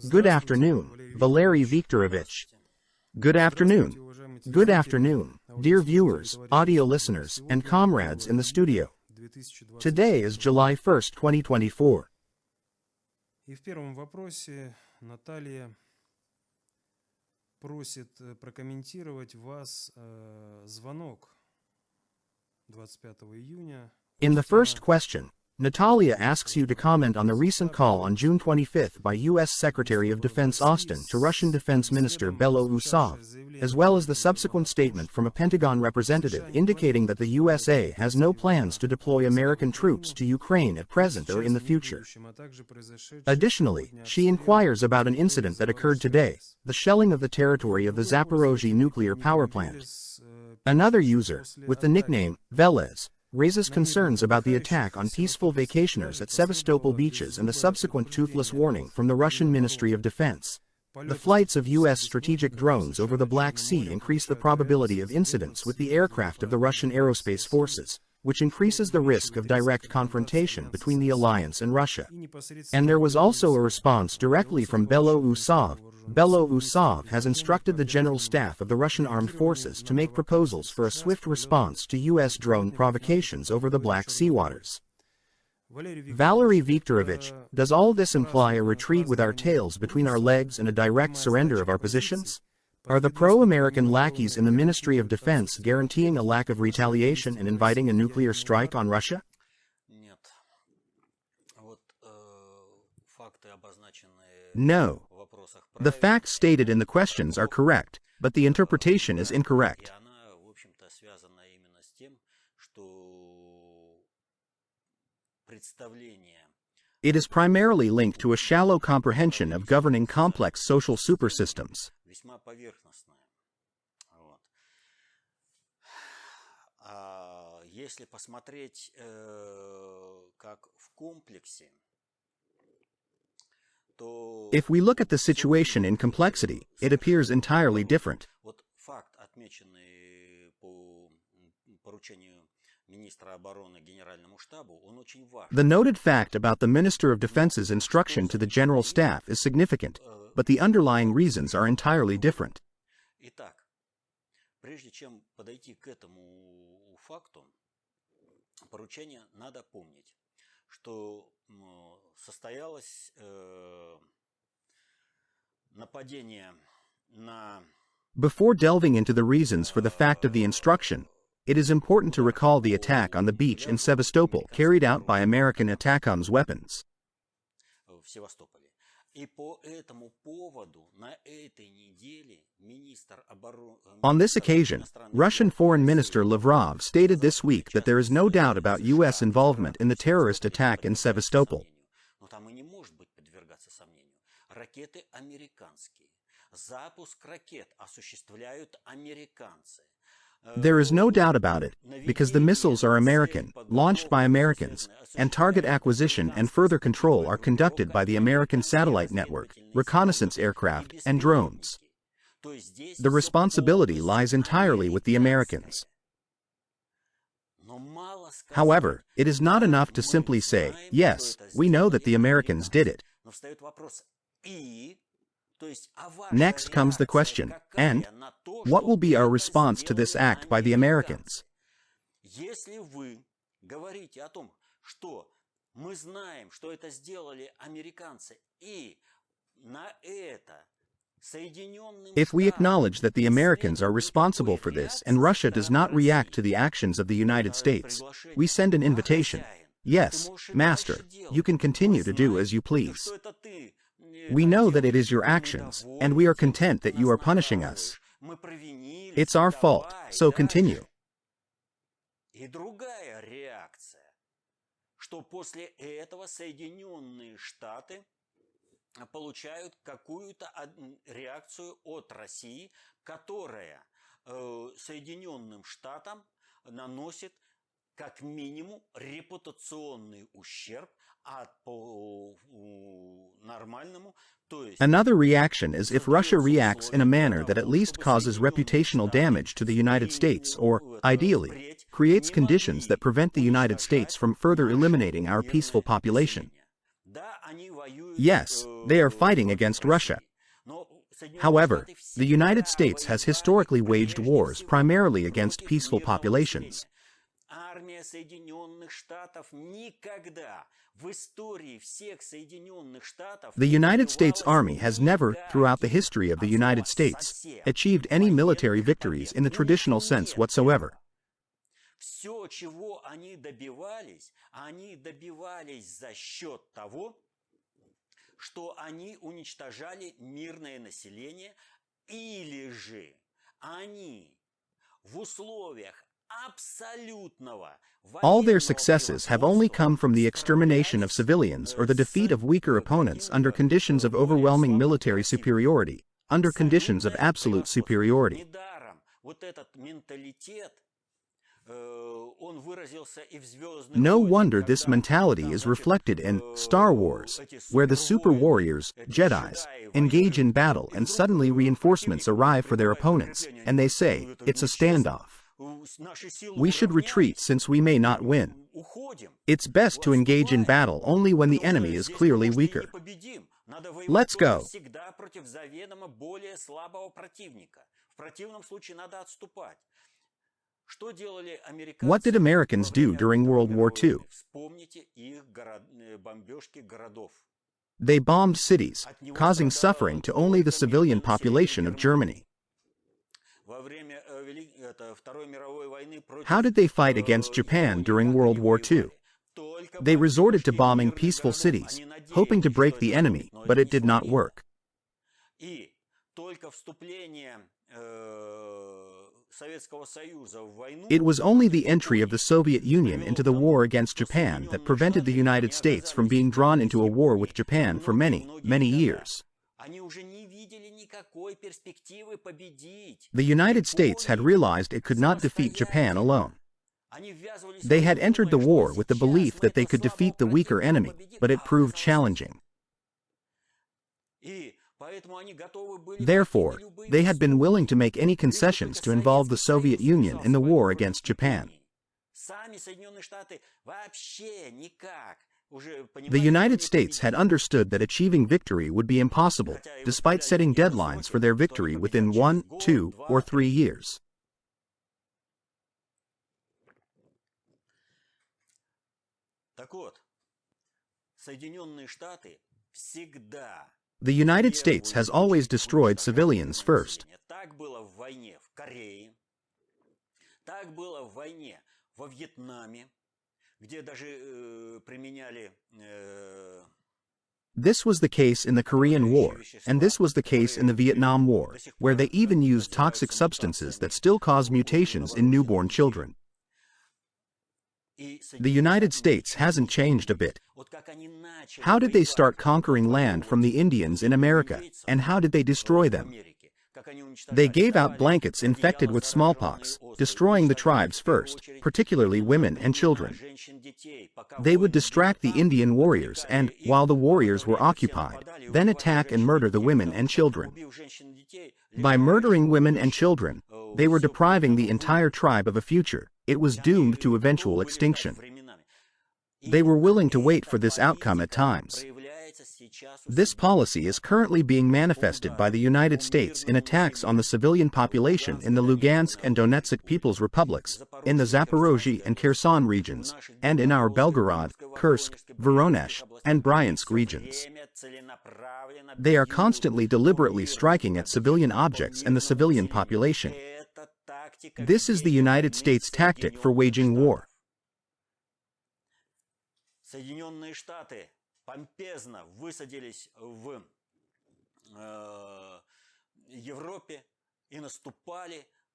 Good afternoon, Valeriy Viktorovich. Good afternoon. Good afternoon, dear viewers, audio listeners, and comrades in the studio. Today is July 1st, 2024. И в первом вопросе Наталья просит прокомментировать вас звонок 25 июня. In the first question, Natalia asks you to comment on the recent call on June 25th by U.S. Secretary of Defense Austin to Russian Defense Minister Belousov, as well as the subsequent statement from a Pentagon representative indicating that the USA has no plans to deploy American troops to Ukraine at present or in the future. Additionally, she inquires about an incident that occurred today, the shelling of the territory of the Zaporozhye nuclear power plant. Another user, with the nickname Velez, raises concerns about the attack on peaceful vacationers at Sevastopol beaches and the subsequent toothless warning from the Russian Ministry of Defense. The flights of U.S. strategic drones over the Black Sea increase the probability of incidents with the aircraft of the Russian aerospace forces, which increases the risk of direct confrontation between the alliance and Russia. And there was also a response directly from Belousov. Belousov has instructed the General Staff of the Russian Armed Forces to make proposals for a swift response to U.S. drone provocations over the Black Sea waters. Valeriy Viktorovich, does all this imply a retreat with our tails between our legs and a direct surrender of our positions? Are the pro-American lackeys in the Ministry of Defense guaranteeing a lack of retaliation and inviting a nuclear strike on Russia? No. The facts stated in the questions are correct, but the interpretation is incorrect. It is primarily linked to a shallow comprehension of governing complex social supersystems. If we look at the situation in complexity, it appears entirely different. The noted fact about the Minister of Defense's instruction to the General Staff is significant, but the underlying reasons are entirely different. Before delving into the reasons for the fact of the instruction, it is important to recall the attack on the beach in Sevastopol carried out by American ATACMS weapons. On this occasion, Russian Foreign Minister Lavrov stated this week that there is no doubt about U.S. involvement in the terrorist attack in Sevastopol. There is no doubt about it, because the missiles are American, launched by Americans, and target acquisition and further control are conducted by the American satellite network, reconnaissance aircraft, and drones. The responsibility lies entirely with the Americans. However, it is not enough to simply say, yes, we know that the Americans did it. Next comes the question, and what will be our response to this act by the Americans? If we acknowledge that the Americans are responsible for this and Russia does not react to the actions of the United States, we send an invitation. Yes, Master, you can continue to do as you please. We know that it is your actions, and we are content that you are punishing us. It's our fault, so continue. Получают какую-то реакцию от России, которая Соединенным Штатам наносит как минимум репутационный ущерб, а по нормальному, то есть... Another reaction is if Russia reacts in a manner that at least causes reputational damage to the United States or, ideally, creates conditions that prevent the United States from further eliminating our peaceful population. Yes, they are fighting against Russia. However, the United States has historically waged wars primarily against peaceful populations. The United States Army has never, throughout the history of the United States, achieved any military victories in the traditional sense whatsoever. Все, чего они добивались за счет того, что они уничтожали мирное население, или же они в условиях абсолютного All their successes have only come from the extermination of civilians or the defeat of weaker opponents under conditions of overwhelming military superiority, under conditions of absolute superiority. No wonder this mentality is reflected in Star Wars, where the super warriors, Jedis, engage in battle and suddenly reinforcements arrive for their opponents, and they say, it's a standoff. We should retreat since we may not win. It's best to engage in battle only when the enemy is clearly weaker. Let's go. What did Americans do during World War II? They bombed cities, causing suffering to only the civilian population of Germany. How did they fight against Japan during World War II? They resorted to bombing peaceful cities, hoping to break the enemy, but it did not work. It was only the entry of the Soviet Union into the war against Japan that prevented the United States from being drawn into a war with Japan for many, many years. The United States had realized it could not defeat Japan alone. They had entered the war with the belief that they could defeat the weaker enemy, but it proved challenging. Therefore, they had been willing to make any concessions to involve the Soviet Union in the war against Japan. The United States had understood that achieving victory would be impossible, despite setting deadlines for their victory within 1, 2, or 3 years. The United States has always destroyed civilians first. This was the case in the Korean War, and this was the case in the Vietnam War, where they even used toxic substances that still cause mutations in newborn children. The United States hasn't changed a bit. How did they start conquering land from the Indians in America, and how did they destroy them? They gave out blankets infected with smallpox, destroying the tribes first, particularly women and children. They would distract the Indian warriors and, while the warriors were occupied, then attack and murder the women and children. By murdering women and children, they were depriving the entire tribe of a future. It was doomed to eventual extinction. They were willing to wait for this outcome at times. This policy is currently being manifested by the United States in attacks on the civilian population in the Lugansk and Donetsk People's Republics, in the Zaporozhye and Kherson regions, and in our Belgorod, Kursk, Voronezh, and Bryansk regions. They are constantly deliberately striking at civilian objects and the civilian population. This is the United States tactic for waging war.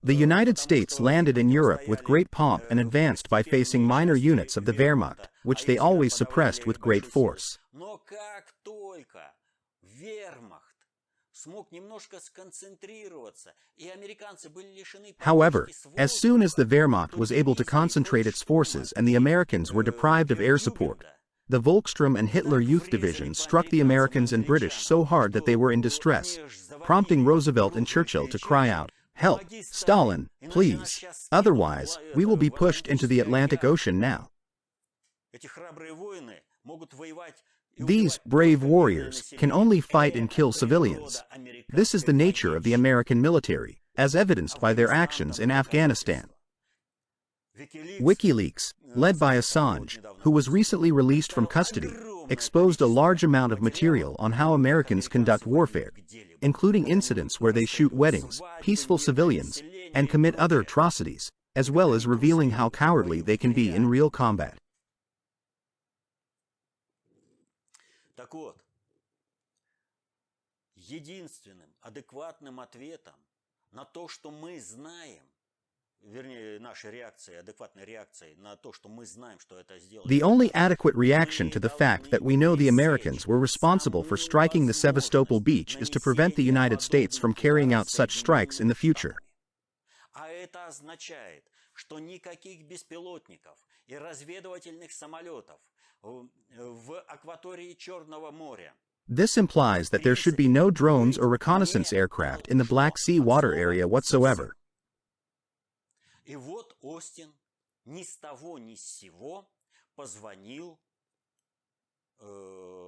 The United States landed in Europe with great pomp and advanced by facing minor units of the Wehrmacht, which they always suppressed with great force. However, as soon as the Wehrmacht was able to concentrate its forces and the Americans were deprived of air support, the Volkssturm and Hitler Youth Division struck the Americans and British so hard that they were in distress, prompting Roosevelt and Churchill to cry out, "Help, Stalin, please, otherwise, we will be pushed into the Atlantic Ocean now." These brave warriors can only fight and kill civilians. This is the nature of the American military, as evidenced by their actions in Afghanistan. WikiLeaks, led by Assange, who was recently released from custody, exposed a large amount of material on how Americans conduct warfare, including incidents where they shoot weddings, peaceful civilians, and commit other atrocities, as well as revealing how cowardly they can be in real combat. Так вот, единственным адекватным ответом на то, что мы знаем, вернее, нашей реакцией, адекватной реакцией на то, что мы знаем, что это сделали. The only adequate reaction to the fact that we know the Americans were responsible for striking the Sevastopol beach is to prevent the United States from carrying out such strikes in the future. А это означает, что никаких беспилотников и разведывательных самолетов в акватории Черного моря. This implies that there should be no drones or reconnaissance aircraft in the Black Sea water area whatsoever. И вот Остин ни с того ни с сего позвонил.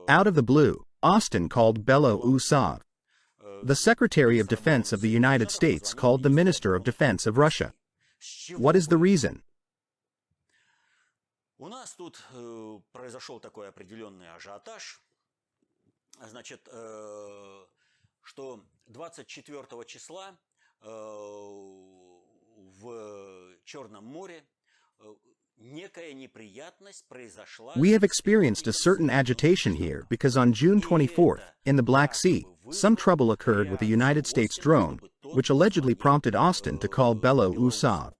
Out of the blue, Austin called Belousov. The Secretary of Defense of the United States called the Minister of Defense of Russia. What is the reason? У нас тут произошел такой определенный ажиотаж. Значит, что 24 числа в Черном море некая неприятность произошла. We have experienced a certain agitation here because on June 24th, in the Black Sea, some trouble occurred with a United States drone, which allegedly prompted Austin to call Belousov.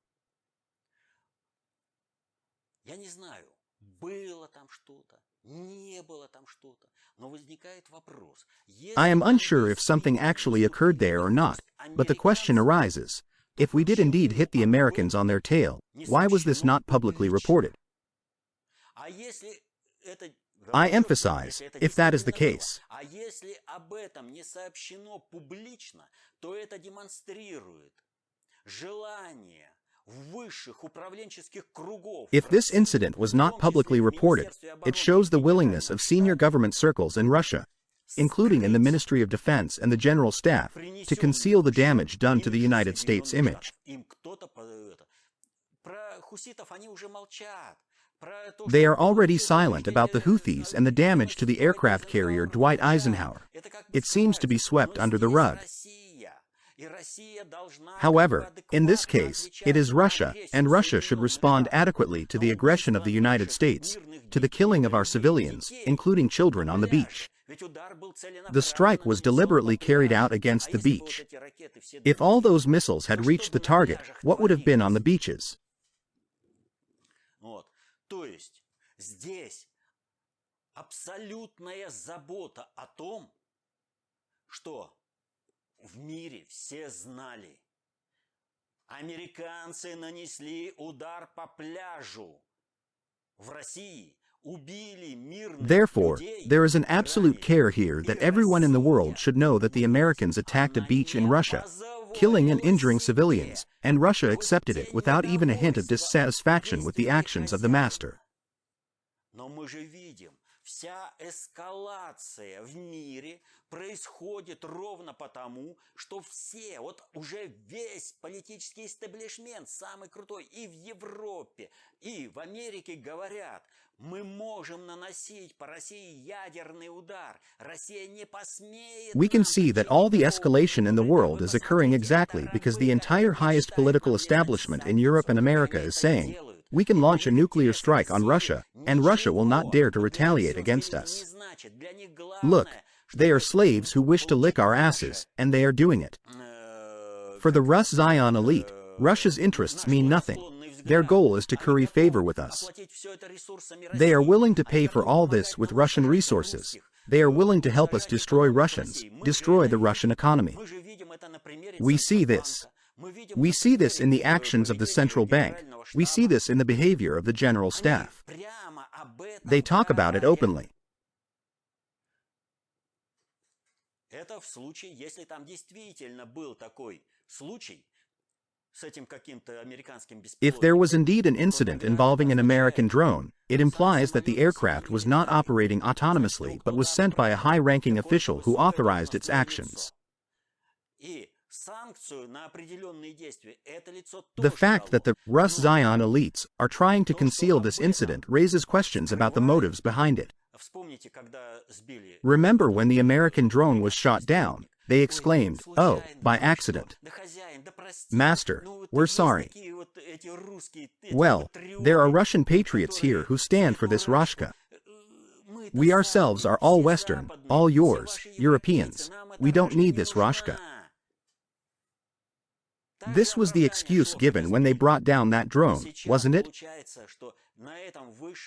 Я не знаю, было там что-то, не было там что-то, но возникает вопрос. I am unsure if something actually occurred there or not, but the question arises, if we did indeed hit the Americans on their tail, why was this not publicly reported? I emphasize, if that is the case. А если об этом не сообщено публично, то это демонстрирует желание высших управленческих кругов. If this incident was not publicly reported, it shows the willingness of senior government circles in Russia, including in the Ministry of Defense and the General Staff, to conceal the damage done to the United States image. They are already silent about the Houthis and the damage to the aircraft carrier Dwight Eisenhower. It seems to be swept under the rug. However, in this case, it is Russia, and Russia should respond adequately to the aggression of the United States, to the killing of our civilians, including children on the beach. The strike was deliberately carried out against the beach. If all those missiles had reached the target, what would have been on the beaches? То есть здесь абсолютная забота о том, что в мире все знали. Американцы нанесли удар по пляжу. В России убили мирных людей. Therefore, there is an absolute care here that everyone in the world should know that the Americans attacked a beach in Russia, killing and injuring civilians, and Russia accepted it without even a hint of dissatisfaction with the actions of the master. Но мы же видим, вся эскалация в мире происходит ровно потому, что все, вот уже весь политический истеблишмент, самый крутой, и в Европе, и в Америке говорят, мы можем наносить по России ядерный удар. Россия не посмеет. We can see that all the escalation in the world is occurring exactly because the entire highest political establishment in Europe and America is saying, we can launch a nuclear strike on Russia, and Russia will not dare to retaliate against us. Look, they are slaves who wish to lick our asses, and they are doing it. For the Rus Zion elite, Russia's interests mean nothing. Their goal is to curry favor with us. They are willing to pay for all this with Russian resources. They are willing to help us destroy Russians, destroy the Russian economy. We see this. We see this in the actions of the central bank. We see this in the behavior of the general staff. They talk about it openly. Это в случае, если там действительно был такой случай If there was indeed an incident involving an American drone, it implies that the aircraft was not operating autonomously but was sent by a high-ranking official who authorized its actions. The fact that the Rus Zion elites are trying to conceal this incident raises questions about the motives behind it. Remember when the American drone was shot down, they exclaimed, "Oh, by accident. Master, we're sorry." Well, there are Russian patriots here who stand for this Roshka. We ourselves are all Western, all yours, Europeans. We don't need this Roshka. This was the excuse given when they brought down that drone, wasn't it?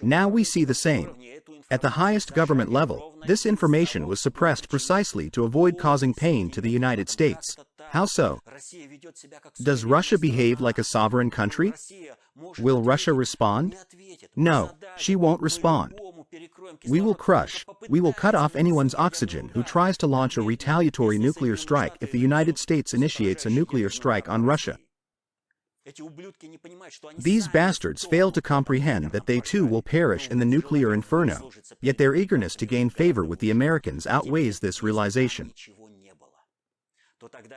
Now we see the same. At the highest government level, this information was suppressed precisely to avoid causing pain to the United States. How so? Does Russia behave like a sovereign country? Will Russia respond? No, she won't respond. We will crush, we will cut off anyone's oxygen who tries to launch a retaliatory nuclear strike if the United States initiates a nuclear strike on Russia. These bastards fail to comprehend that they too will perish in the nuclear inferno, yet their eagerness to gain favor with the Americans outweighs this realization.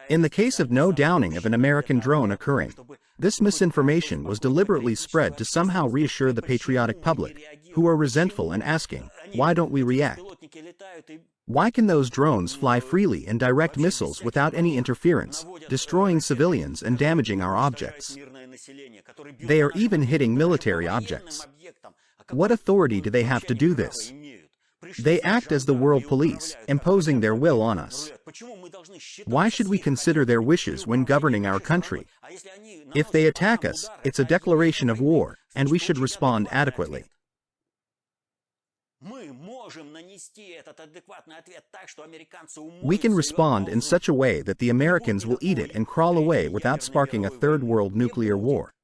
In the case of no downing of an American drone occurring, this misinformation was deliberately spread to somehow reassure the patriotic public, who are resentful and asking, why don't we react? Why can those drones fly freely and direct missiles without any interference, destroying civilians and damaging our objects? They are even hitting military objects. What authority do they have to do this? They act as the world police, imposing their will on us. Why should we consider their wishes when governing our country? If they attack us, it's a declaration of war, and we should respond adequately. We can respond in such a way that the Americans will eat it and crawl away without sparking a third world nuclear war.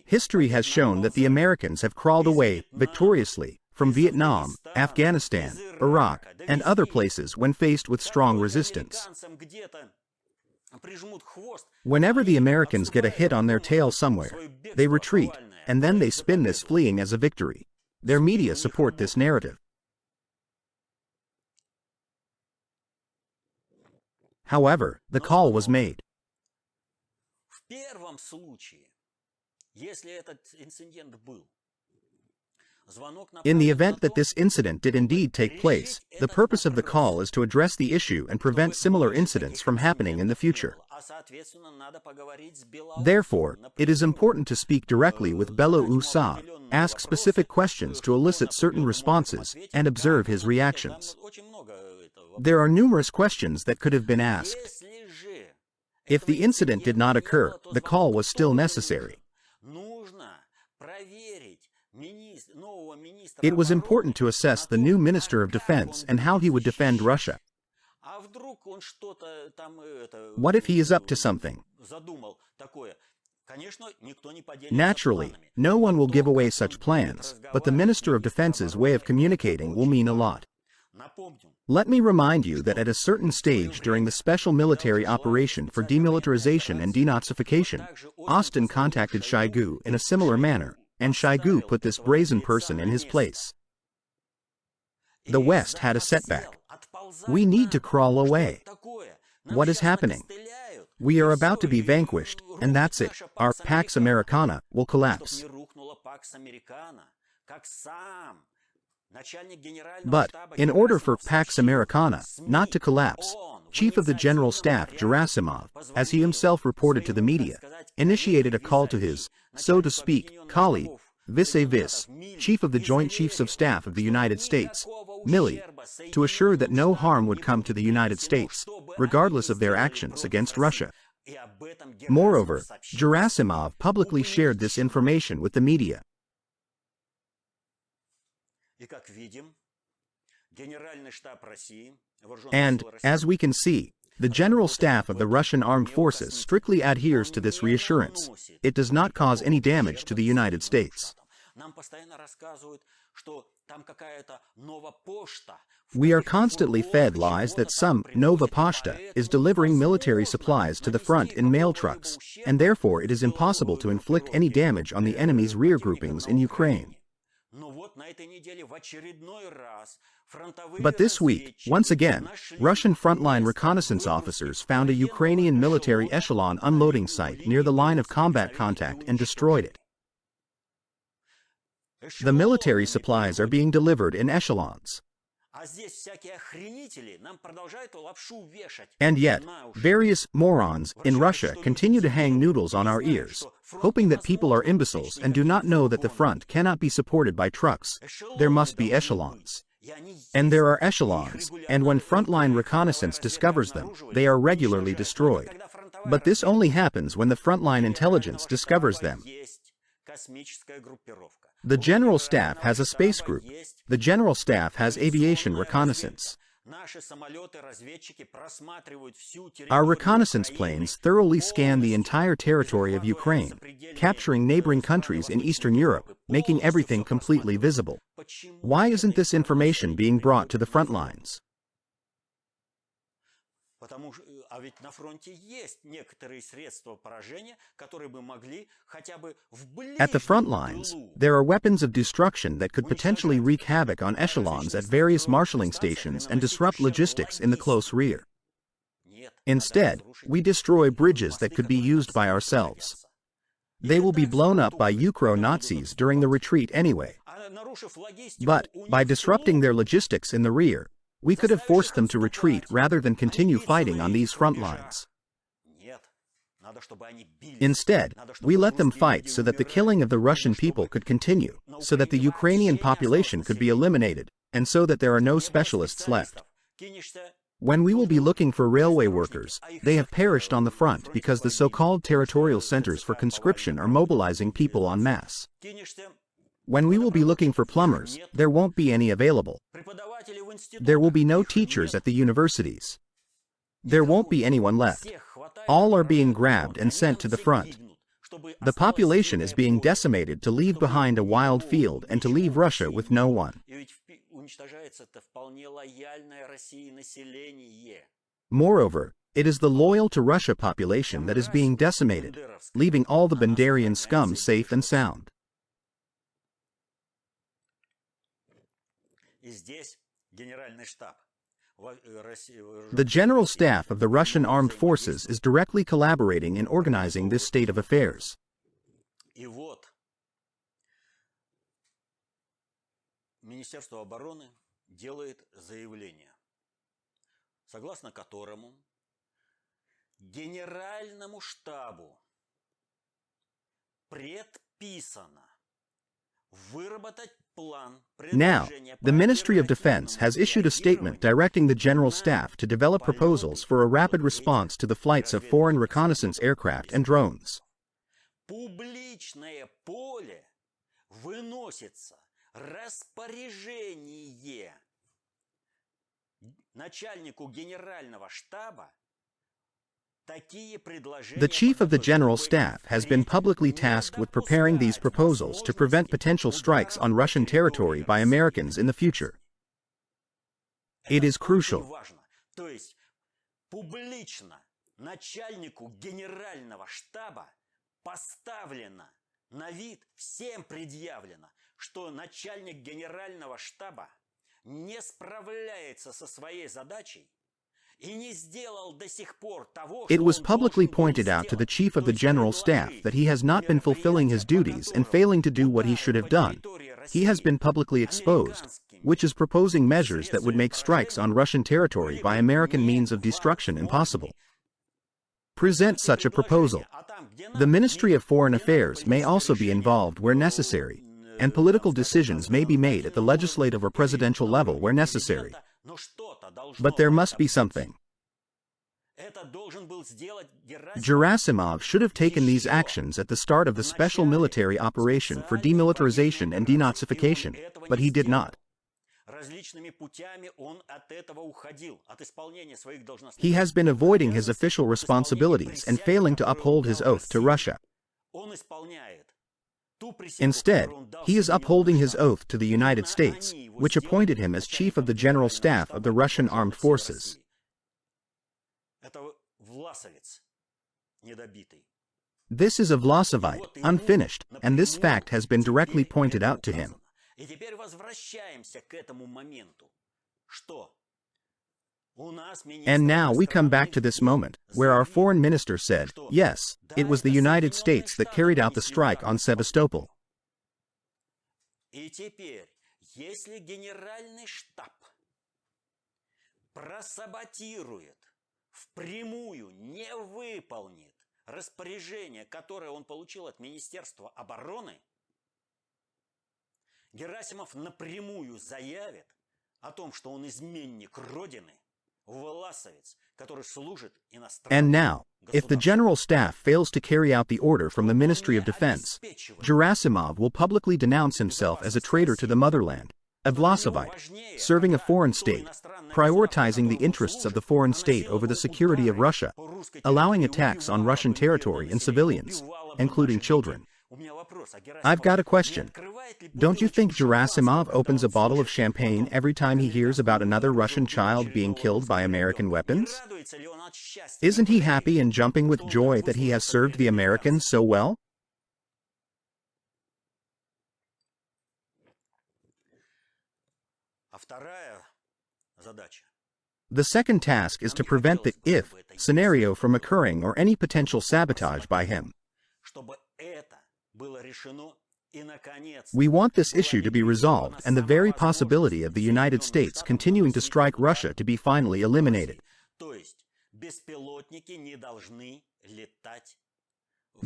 History has shown that the Americans have crawled away victoriously from Vietnam, Afghanistan, Iraq, and other places when faced with strong resistance. Whenever the Americans get a hit on their tail somewhere, they retreat, and then they spin this fleeing as a victory. Their media support this narrative. However, the call was made. In the event that this incident did indeed take place, the purpose of the call is to address the issue and prevent similar incidents from happening in the future. Therefore, it is important to speak directly with Belousov, ask specific questions to elicit certain responses, and observe his reactions. There are numerous questions that could have been asked. If the incident did not occur, the call was still necessary. It was important to assess the new Minister of Defense and how he would defend Russia. What if he is up to something? Naturally, no one will give away such plans, but the Minister of Defense's way of communicating will mean a lot. Let me remind you that at a certain stage during the special military operation for demilitarization and denazification, Austin contacted Shoigu in a similar manner, and Shoigu put this brazen person in his place. The West had a setback. We need to crawl away. What is happening? We are about to be vanquished, and that's it. Our Pax Americana will collapse. But, in order for Pax Americana not to collapse, Chief of the General Staff Gerasimov, as he himself reported to the media, initiated a call to his, so to speak, colleague, vis-a-vis, Chief of the Joint Chiefs of Staff of the United States, Milley, to assure that no harm would come to the United States, regardless of their actions against Russia. Moreover, Gerasimov publicly shared this information with the media. And, as we can see, the General Staff of the Russian Armed Forces strictly adheres to this reassurance. It does not cause any damage to the United States. We are constantly fed lies that some Nova Poshta is delivering military supplies to the front in mail trucks, and therefore it is impossible to inflict any damage on the enemy's rear groupings in Ukraine. But this week, once again, Russian frontline reconnaissance officers found a Ukrainian military echelon unloading site near the line of combat contact and destroyed it. The military supplies are being delivered in echelons. And yet, various morons in Russia continue to hang noodles on our ears, hoping that people are imbeciles and do not know that the front cannot be supported by trucks. There must be echelons. And there are echelons, and when frontline reconnaissance discovers them, they are regularly destroyed. But this only happens when the frontline intelligence discovers them. The General Staff has a space group. The General Staff has aviation reconnaissance. Our reconnaissance planes thoroughly scan the entire territory of Ukraine, capturing neighboring countries in Eastern Europe, making everything completely visible. Why isn't this information being brought to the front lines? At the front lines, there are weapons of destruction that could potentially wreak havoc on echelons at various marshalling stations and disrupt logistics in the close rear. Instead, we destroy bridges that could be used by ourselves. They will be blown up by Ukro-Nazis during the retreat anyway. But, by disrupting their logistics in the rear, we could have forced them to retreat rather than continue fighting on these front lines. Instead, we let them fight so that the killing of the Russian people could continue, so that the Ukrainian population could be eliminated, and so that there are no specialists left. When we will be looking for railway workers, they have perished on the front because the so-called territorial centers for conscription are mobilizing people en masse. When we will be looking for plumbers, there won't be any available. There will be no teachers at the universities. There won't be anyone left. All are being grabbed and sent to the front. The population is being decimated to leave behind a wild field and to leave Russia with no one. Moreover, it is the loyal to Russia population that is being decimated, leaving all the Banderian scum safe and sound. The General Staff of the Russian Armed Forces is directly collaborating in organizing this state of affairs. Министерство обороны делает заявление, согласно которому Генеральному штабу предписано выработать план. Now, the Ministry of Defense has issued a statement directing the General Staff to develop proposals for a rapid response to the flights of foreign reconnaissance aircraft and drones. Публичное поле выносится распоряжение начальнику Генерального штаба. The Chief of the General Staff has been publicly tasked with preparing these proposals to prevent potential strikes on Russian territory by Americans in the future. It is crucial. То есть публично начальнику Генерального штаба поставлено на вид, всем предъявлено, что начальник Генерального штаба не справляется со своей задачей. It was publicly pointed out to the Chief of the General Staff that he has not been fulfilling his duties and failing to do what he should have done. He has been publicly exposed, which is proposing measures that would make strikes on Russian territory by American means of destruction impossible. Present such a proposal. The Ministry of Foreign Affairs may also be involved where necessary, and political decisions may be made at the legislative or presidential level where necessary. But there must be something. Gerasimov should have taken these actions at the start of the special military operation for demilitarization and denazification, but he did not. He has been avoiding his official responsibilities and failing to uphold his oath to Russia. Instead, he is upholding his oath to the United States, which appointed him as Chief of the General Staff of the Russian Armed Forces. This is a Vlasovite, unfinished, and this fact has been directly pointed out to him. And now we come back to this moment, where our foreign minister said, yes, it was the United States that carried out the strike on Sevastopol. Если Генеральный штаб просаботирует, впрямую не выполнит распоряжение, которое он получил от Министерства обороны, Герасимов напрямую заявит о том, что он изменник Родины, власовец, который служит иностранным. And now, if the General Staff fails to carry out the order from the Ministry of Defense, Gerasimov will publicly denounce himself as a traitor to the motherland, a Vlasovite, serving a foreign state, prioritizing the interests of the foreign state over the security of Russia, allowing attacks on Russian territory and civilians, including children. I've got a question. Don't you think Gerasimov opens a bottle of champagne every time he hears about another Russian child being killed by American weapons? Isn't he happy and jumping with joy that he has served the Americans so well? The second task is to prevent the if scenario from occurring or any potential sabotage by him. We want this issue to be resolved and the very possibility of the United States continuing to strike Russia to be finally eliminated.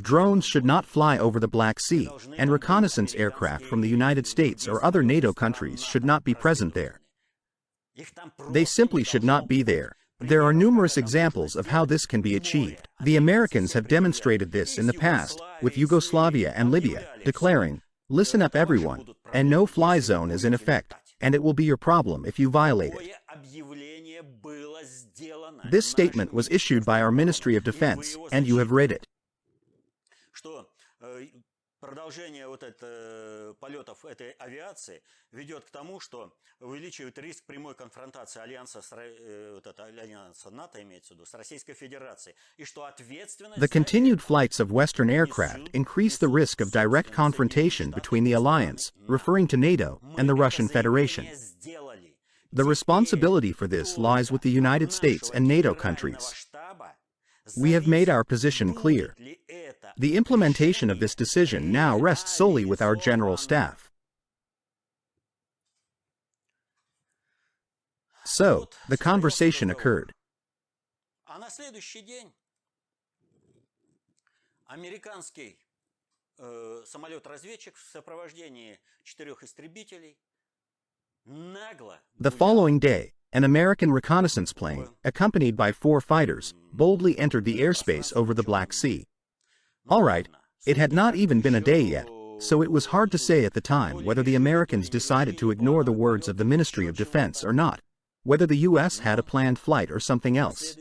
Drones should not fly over the Black Sea, and reconnaissance aircraft from the United States or other NATO countries should not be present there. They simply should not be there. There are numerous examples of how this can be achieved. The Americans have demonstrated this in the past, with Yugoslavia and Libya, declaring, "Listen up everyone, and no-fly zone is in effect, and it will be your problem if you violate it." This statement was issued by our Ministry of Defense, and you have read it. Продолжение полетов этой авиации ведет к тому, что увеличивает риск прямой конфронтации альянса НАТО, имеется в виду, с Российской Федерацией, и что ответственность. The continued flights of Western aircraft increase the risk of direct confrontation between the alliance, referring to NATO, and the Russian Federation. The responsibility for this lies with the United States and NATO countries. We have made our position clear. The implementation of this decision now rests solely with our General Staff. So, the conversation occurred. А на следующий день американский самолет-разведчик в сопровождении 4 истребителей нагло. The following day, an American reconnaissance plane, accompanied by 4 fighters, boldly entered the airspace over the Black Sea. All right, it had not even been a day yet, so it was hard to say at the time whether the Americans decided to ignore the words of the Ministry of Defense or not, whether the U.S. had a planned flight or something else.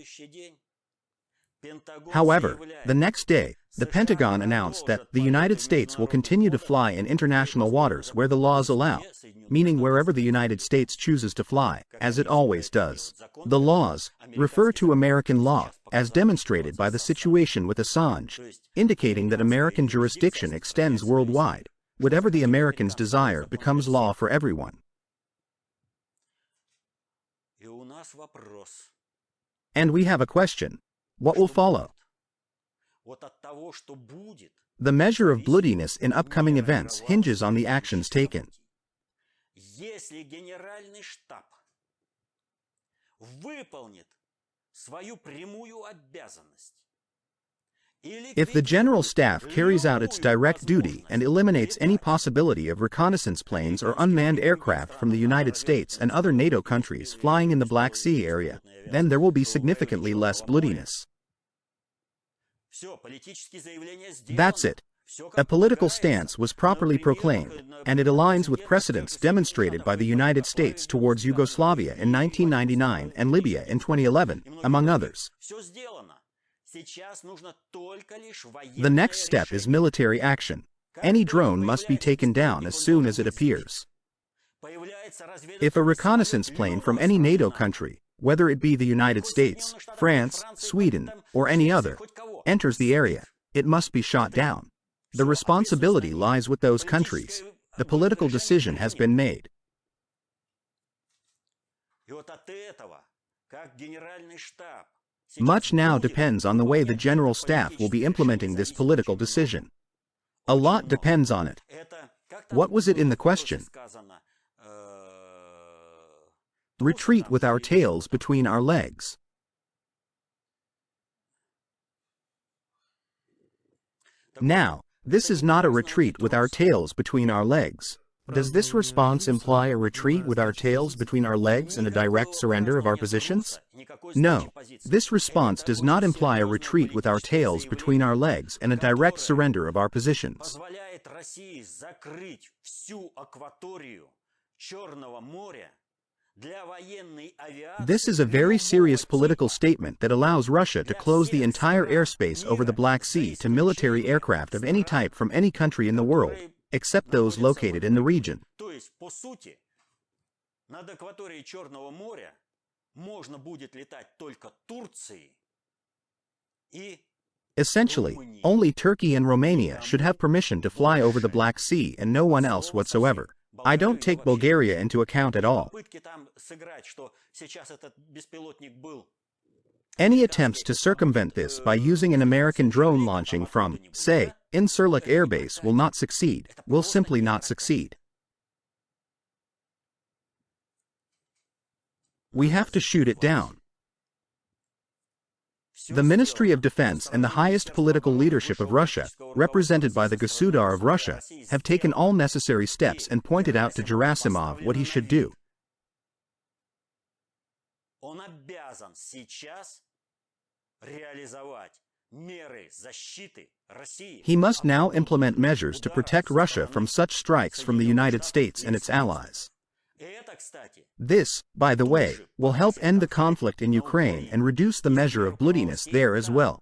However, the next day, the Pentagon announced that the United States will continue to fly in international waters where the laws allow, meaning wherever the United States chooses to fly, as it always does. The laws refer to American law, as demonstrated by the situation with Assange, indicating that American jurisdiction extends worldwide. Whatever the Americans desire becomes law for everyone. And we have a question. What will follow? The measure of bloodiness in upcoming events hinges on the actions taken. Если Генеральный штаб выполнит свою прямую обязанность, if the General Staff carries out its direct duty and eliminates any possibility of reconnaissance planes or unmanned aircraft from the United States and other NATO countries flying in the Black Sea area, then there will be significantly less bloodiness. That's it. A political stance was properly proclaimed, and it aligns with precedents demonstrated by the United States towards Yugoslavia in 1999 and Libya in 2011, among others. The next step is military action. any drone must be taken down as soon as it appears. If a reconnaissance plane from any NATO country, whether it be the United States, France, Sweden, or any other, enters the area, it must be shot down. The responsibility lies with those countries. The political decision has been made. Much now depends on the way the General Staff will be implementing this political decision. A lot depends on it. What was it in the question? Retreat with our tails between our legs. Now, this is not a retreat with our tails between our legs. Does this response imply a retreat with our tails between our legs and a direct surrender of our positions? No. This response does not imply a retreat with our tails between our legs and a direct surrender of our positions. This is a very serious political statement that allows Russia to close the entire airspace over the Black Sea to military aircraft of any type from any country in the world, except those located in the region. Essentially, only Turkey and Romania should have permission to fly over the Black Sea and no one else whatsoever. I don't take Bulgaria into account at all. Any attempts to circumvent this by using an American drone launching from, say, Incirlik Air Base will not succeed, will simply not succeed. We have to shoot it down. The Ministry of Defense and the highest political leadership of Russia, represented by the Gosudar of Russia, have taken all necessary steps and pointed out to Gerasimov what he should do. He must now implement measures to protect Russia from such strikes from the United States and its allies. This, by the way, will help end the conflict in Ukraine and reduce the measure of bloodiness there as well.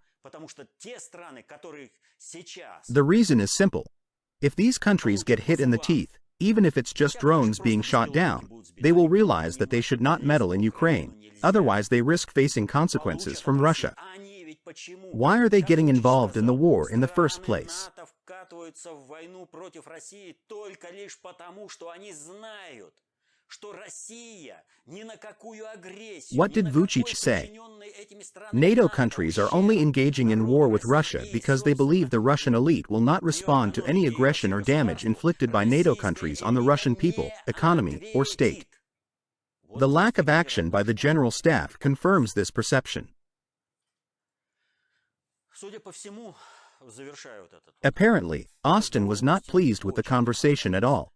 The reason is simple. If these countries get hit in the teeth, even if it's just drones being shot down, they will realize that they should not meddle in Ukraine, otherwise they risk facing consequences from Russia. Why are they getting involved in the war in the first place? What did Vučić say? NATO countries are only engaging in war with Russia because they believe the Russian elite will not respond to any aggression or damage inflicted by NATO countries on the Russian people, economy, or state. The lack of action by the General Staff confirms this perception. Apparently, Austin was not pleased with the conversation at all.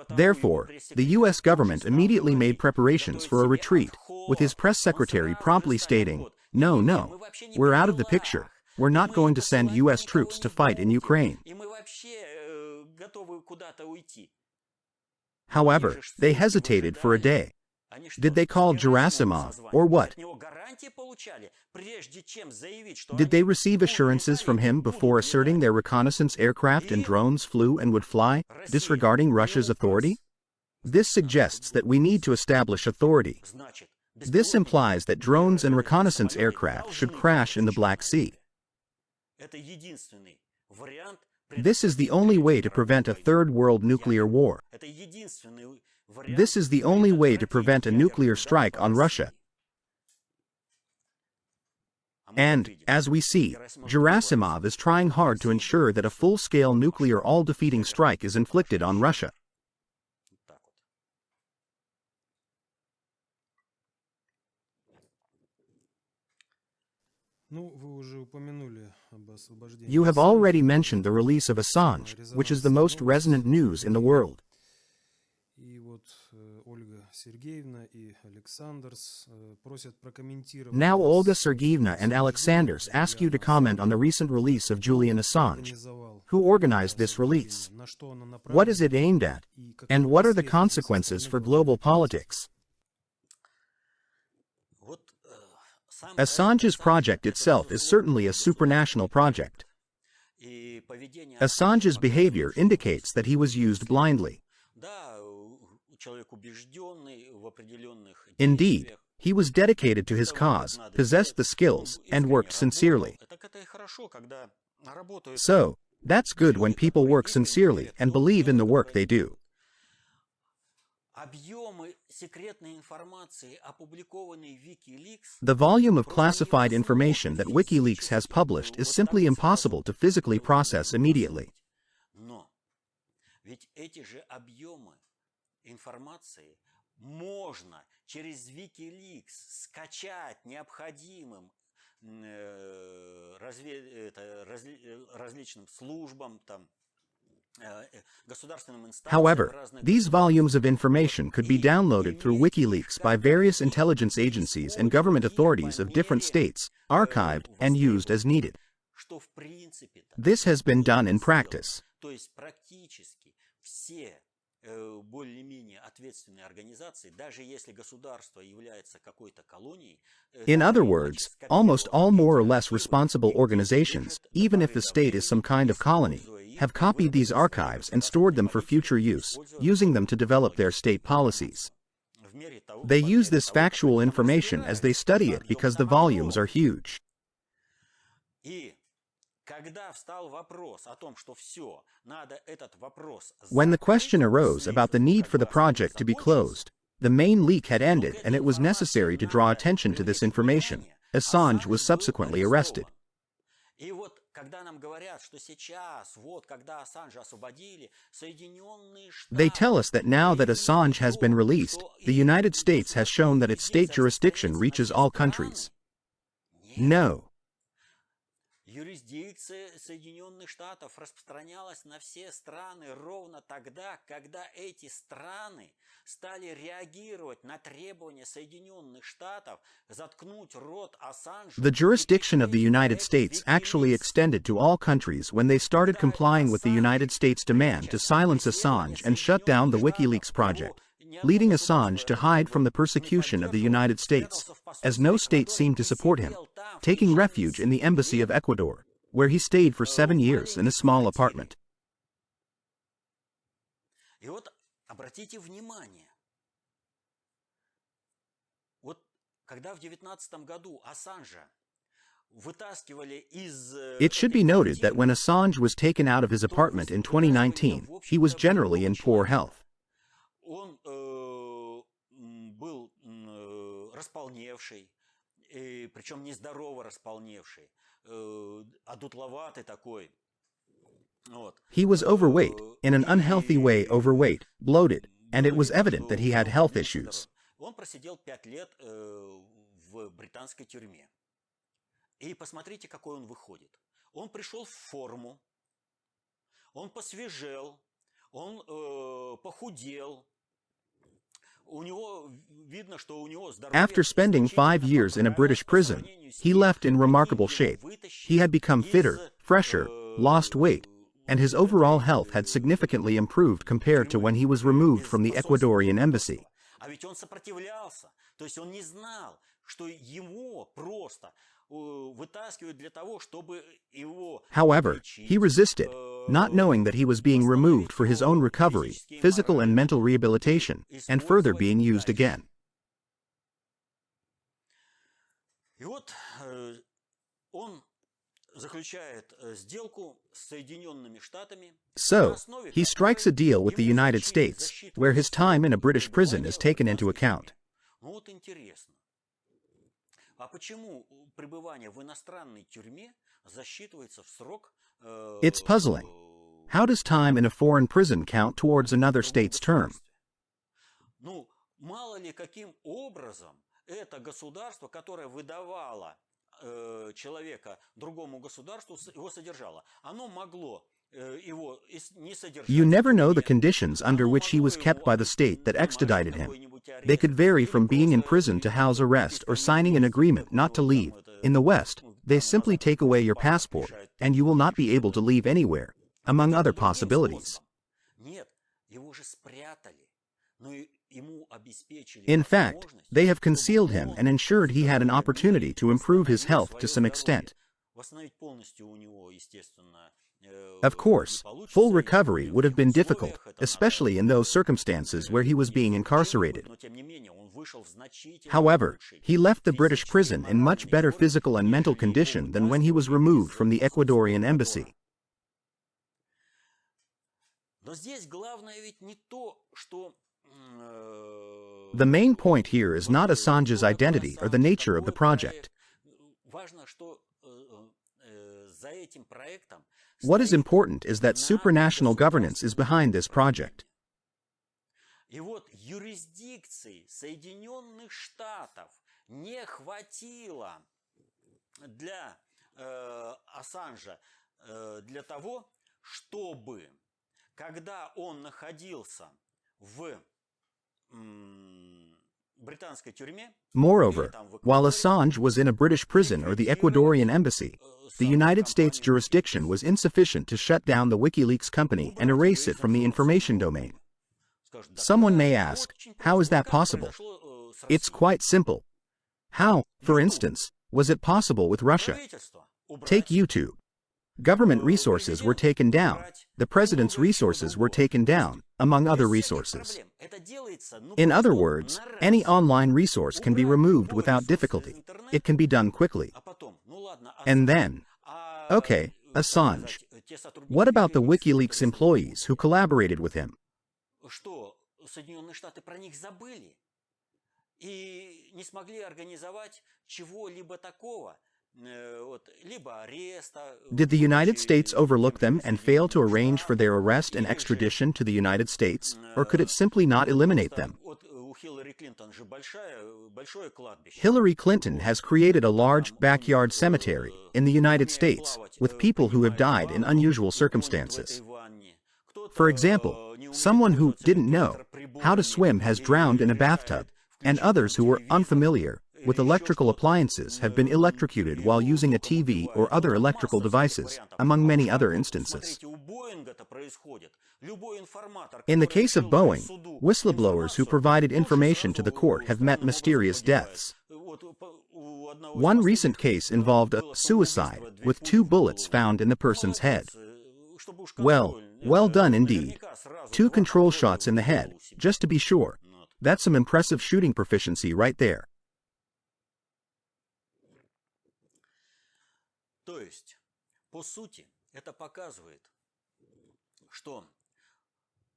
Therefore, the U.S. government immediately made preparations for a retreat, with his press secretary promptly stating, "No, we're out of the picture. We're not going to send U.S. troops to fight in Ukraine." However, they hesitated for a day. Did they call Gerasimov, or what? Did they receive assurances from him before asserting their reconnaissance aircraft and drones flew and would fly, disregarding Russia's authority? This suggests that we need to establish authority. This implies that drones and reconnaissance aircraft should crash in the Black Sea. This is the only way to prevent a third world nuclear war. This is the only way to prevent a nuclear strike on Russia. And, as we see, Gerasimov is trying hard to ensure that a full-scale nuclear all-defeating strike is inflicted on Russia. You have already mentioned the release of Assange, which is the most resonant news in the world. Now Olga Sergeyevna and Alexanders ask you to comment on the recent release of Julian Assange. Who organized this release? What is it aimed at? And what are the consequences for global politics? Assange's project itself is certainly a supranational project. поведение Assange's behavior indicates that he was used blindly. Да, человек убежденный в определенных Indeed, действиях. he was dedicated to his cause, possessed the skills, and worked sincerely. Так это и хорошо, когда работают. So, that's good when people work sincerely and believe in the work they do. Объемы секретной информации, опубликованной в WikiLeaks, The volume of classified information that WikiLeaks has published is simply impossible to physically process immediately. но ведь эти же объемы информации можно через WikiLeaks скачать необходимым различным службам, там, государственным инстанциям. However, these volumes of information could be downloaded through WikiLeaks by various intelligence agencies and government authorities of different states, archived and used as needed. Что в принципе-то, This has been done in practice. то есть практически все более-менее ответственные организации, даже если государство является какой-то колонией, In other words, almost all more or less responsible organizations, even if the state is some kind of colony, have copied these archives and stored them for future use, using them to develop their state policies. They use this factual information as they study it because the volumes are huge. И когда встал вопрос о том, что все, надо этот вопрос When the question arose about the need for the project to be closed, the main leak had ended and it was necessary to draw attention to this information. Assange was subsequently arrested. И вот когда нам говорят, что сейчас, вот когда Ассанжа освободили, Соединенные Штаты... They tell us that now that Assange has been released, the United States has shown that its state jurisdiction reaches all countries. No. Юрисдикция Соединенных Штатов распространялась на все страны ровно тогда, когда эти страны стали реагировать на требования Соединенных Штатов заткнуть рот Ассанжу. The jurisdiction of the United States actually extended to all countries when they started complying with the United States demand to silence Assange and shut down the WikiLeaks project, leading Assange to hide from the persecution of the United States, as no state seemed to support him, taking refuge in the embassy of Ecuador, where he stayed for 7 years in a small apartment. И вот обратите внимание, вот когда в 19 году Ассанжа вытаскивали из... It should be noted that when Assange was taken out of his apartment in 2019, he was generally in poor health. Он был располневший, причем нездорово располневший, одутловатый такой. Вот. He was overweight, in an unhealthy way overweight, bloated, and it was evident that he had health issues. Он просидел 5 лет в британской тюрьме. И посмотрите, какой он выходит. Он пришел в форму, он посвежел, он похудел. After spending 5 years in a British prison, he left in remarkable shape. He had become fitter, fresher, lost weight, and his overall health had significantly improved compared to when he was removed from the Ecuadorian embassy. А ведь он сопротивлялся, то есть он не знал, что его просто вытаскивают для того, чтобы его... However, he resisted, not knowing that he was being removed for his own recovery, physical and mental rehabilitation, and further being used again. И вот он заключает сделку с Соединенными Штатами. So, he strikes a deal with the United States, where his time in a British prison is taken into account. Ну вот интересно. А почему пребывание в иностранной тюрьме засчитывается в срок? It's puzzling. How does time in a foreign prison count towards another state's term? Ну, мало ли каким образом это государство, которое выдавало человека другому государству, его содержало. Оно могло его не содержать. You never know the conditions under which he was kept by the state that extradited him. They could vary from being in prison to house arrest or signing an agreement not to leave. In the West, they simply take away your passport, and you will not be able to leave anywhere, among other possibilities. In fact, they have concealed him and ensured he had an opportunity to improve his health to some extent. Of course, full recovery would have been difficult, especially in those circumstances where he was being incarcerated. However, he left the British prison in much better physical and mental condition than when he was removed from the Ecuadorian embassy. The main point here is not Assange's identity or the nature of the project. What is important is that supranational governance is behind this project. И вот юрисдикции Соединенных Штатов не хватило для Ассанжа для того, чтобы, когда он находился в британской тюрьме, Moreover, while Assange was in a British prison or the Ecuadorian embassy, the United States jurisdiction was insufficient to shut down the WikiLeaks company and erase it from the information domain. Someone may ask, how is that possible? It's quite simple. How, for instance, was it possible with Russia? Take YouTube. Government resources were taken down, the president's resources were taken down, among other resources. In other words, any online resource can be removed without difficulty. It can be done quickly. And then, okay, Assange. What about the WikiLeaks employees who collaborated with him? Что Соединенные Штаты про них забыли и не смогли организовать чего-либо такого, либо ареста. Did the United States overlook them and fail to arrange for their arrest and extradition to the United States, or could it simply not eliminate them? Hillary Clinton has created a large backyard cemetery in the United States with people who have died in unusual circumstances. For example, someone who didn't know how to swim has drowned in a bathtub, and others who were unfamiliar with electrical appliances have been electrocuted while using a TV or other electrical devices, among many other instances. In the case of Boeing, whistleblowers who provided information to the court have met mysterious deaths. One recent case involved a suicide with 2 bullets found in the person's head. Well done indeed. 2 control shots in the head, just to be sure. That's some impressive shooting proficiency right there. То есть, по сути, это показывает, что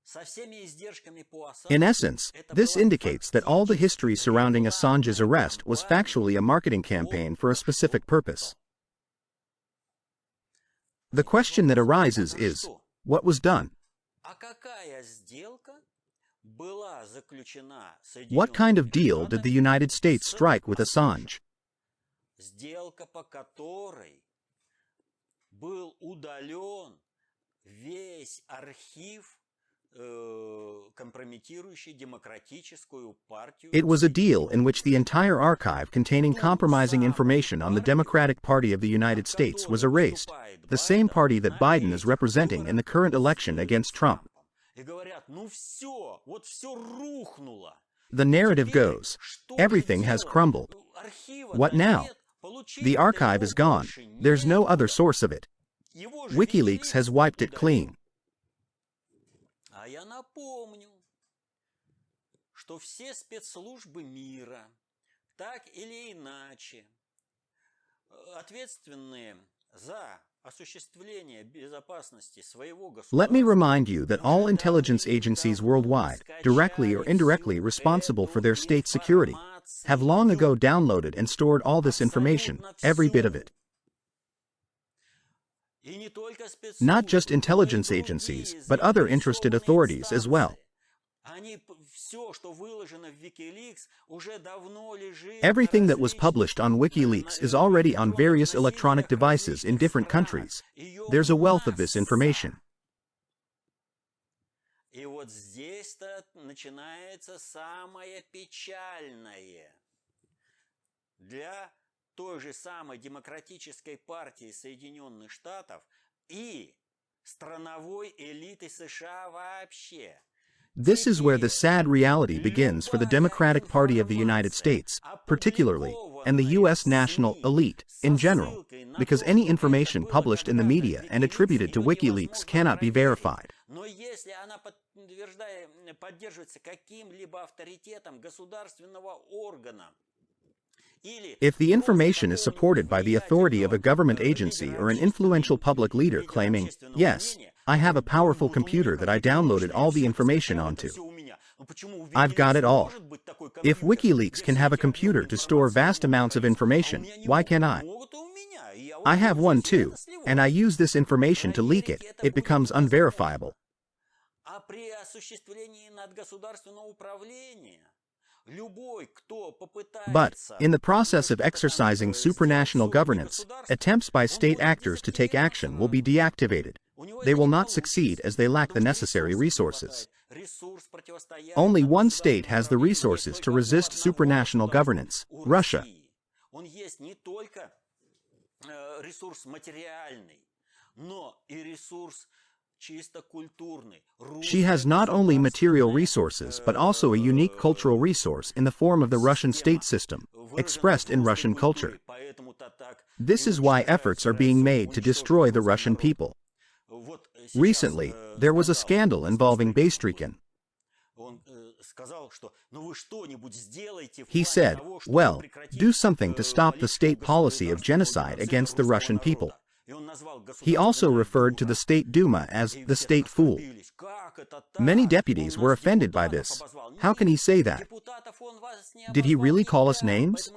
со всеми издержками по Ассанжу. In essence, this indicates that all the history surrounding Assange's arrest was factually a marketing campaign for a specific purpose. The question that arises is, what was done? What kind of deal did the United States strike with Assange? Сделка, по которой был удален весь архив, компрометирующий демократическую партию. It was a deal in which the entire archive containing compromising information on the Democratic Party of the United States was erased, the same party that Biden is representing in the current election against Trump. И говорят, ну все, вот все рухнуло. The narrative goes, everything has crumbled. What now? The archive is gone. There's no other source of it. WikiLeaks has wiped it clean. А я напомню, что все спецслужбы мира, так или иначе, ответственные за осуществление безопасности своего государства. Let me remind you that all intelligence agencies worldwide, directly or indirectly responsible for their state security, have long ago downloaded and stored all this information, every bit of it. Not just intelligence agencies, but other interested authorities as well. Everything that was published on WikiLeaks is already on various electronic devices in different countries. There's a wealth of this information. И вот здесь-то начинается самое печальное для той же самой демократической партии Соединенных Штатов и страновой элиты США вообще. This is where the sad reality begins for the Democratic Party of the United States, particularly, and the U.S. national elite, in general, because any information published in the media and attributed to WikiLeaks cannot be verified. Но если она поддерживается каким-либо авторитетом государственного органа, if the information is supported by the authority of a government agency or an influential public leader claiming, yes, I have a powerful computer that I downloaded all the information onto. I've got it all. If WikiLeaks can have a computer to store vast amounts of information, why can't I? I have one too, and I use this information to leak it. It becomes unverifiable. But, in the process of exercising supranational governance, attempts by state actors to take action will be deactivated. They will not succeed as they lack the necessary resources. Only one state has the resources to resist supranational governance: Russia. She has not only material resources but also a unique cultural resource in the form of the Russian state system, expressed in Russian culture. This is why efforts are being made to destroy the Russian people. Recently, there was a scandal involving Pyakin. He said, well, do something to stop the state policy of genocide against the Russian people. He also referred to the State Duma as the state fool. Many deputies were offended by this. How can he say that? Did he really call us names?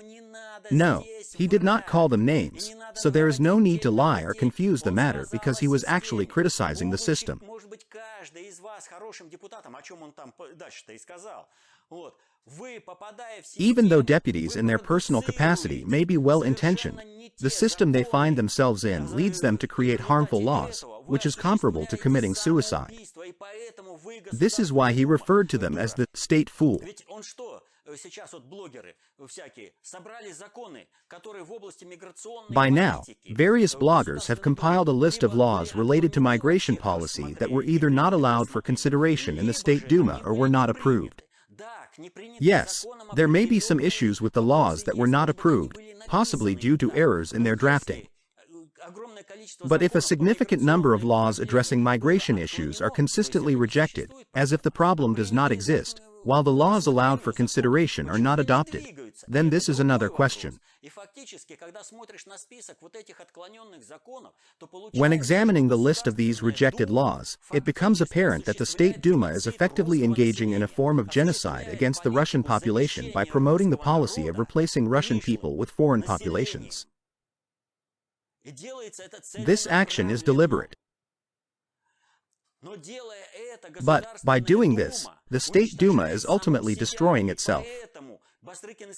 No, he did not call them names, so there is no need to lie or confuse the matter because he was actually criticizing the system. Even though deputies in their personal capacity may be well-intentioned, the system they find themselves in leads them to create harmful laws, which is comparable to committing suicide. This is why he referred to them as the state fool. By now, various bloggers have compiled a list of laws related to migration policy that were either not allowed for consideration in the State Duma or were not approved. Yes, there may be some issues with the laws that were not approved, possibly due to errors in their drafting. But if a significant number of laws addressing migration issues are consistently rejected, as if the problem does not exist, while the laws allowed for consideration are not adopted, then this is another question. When examining the list of these rejected laws, it becomes apparent that the State Duma is effectively engaging in a form of genocide against the Russian population by promoting the policy of replacing Russian people with foreign populations. This action is deliberate. But, by doing this, the State Duma is ultimately destroying itself.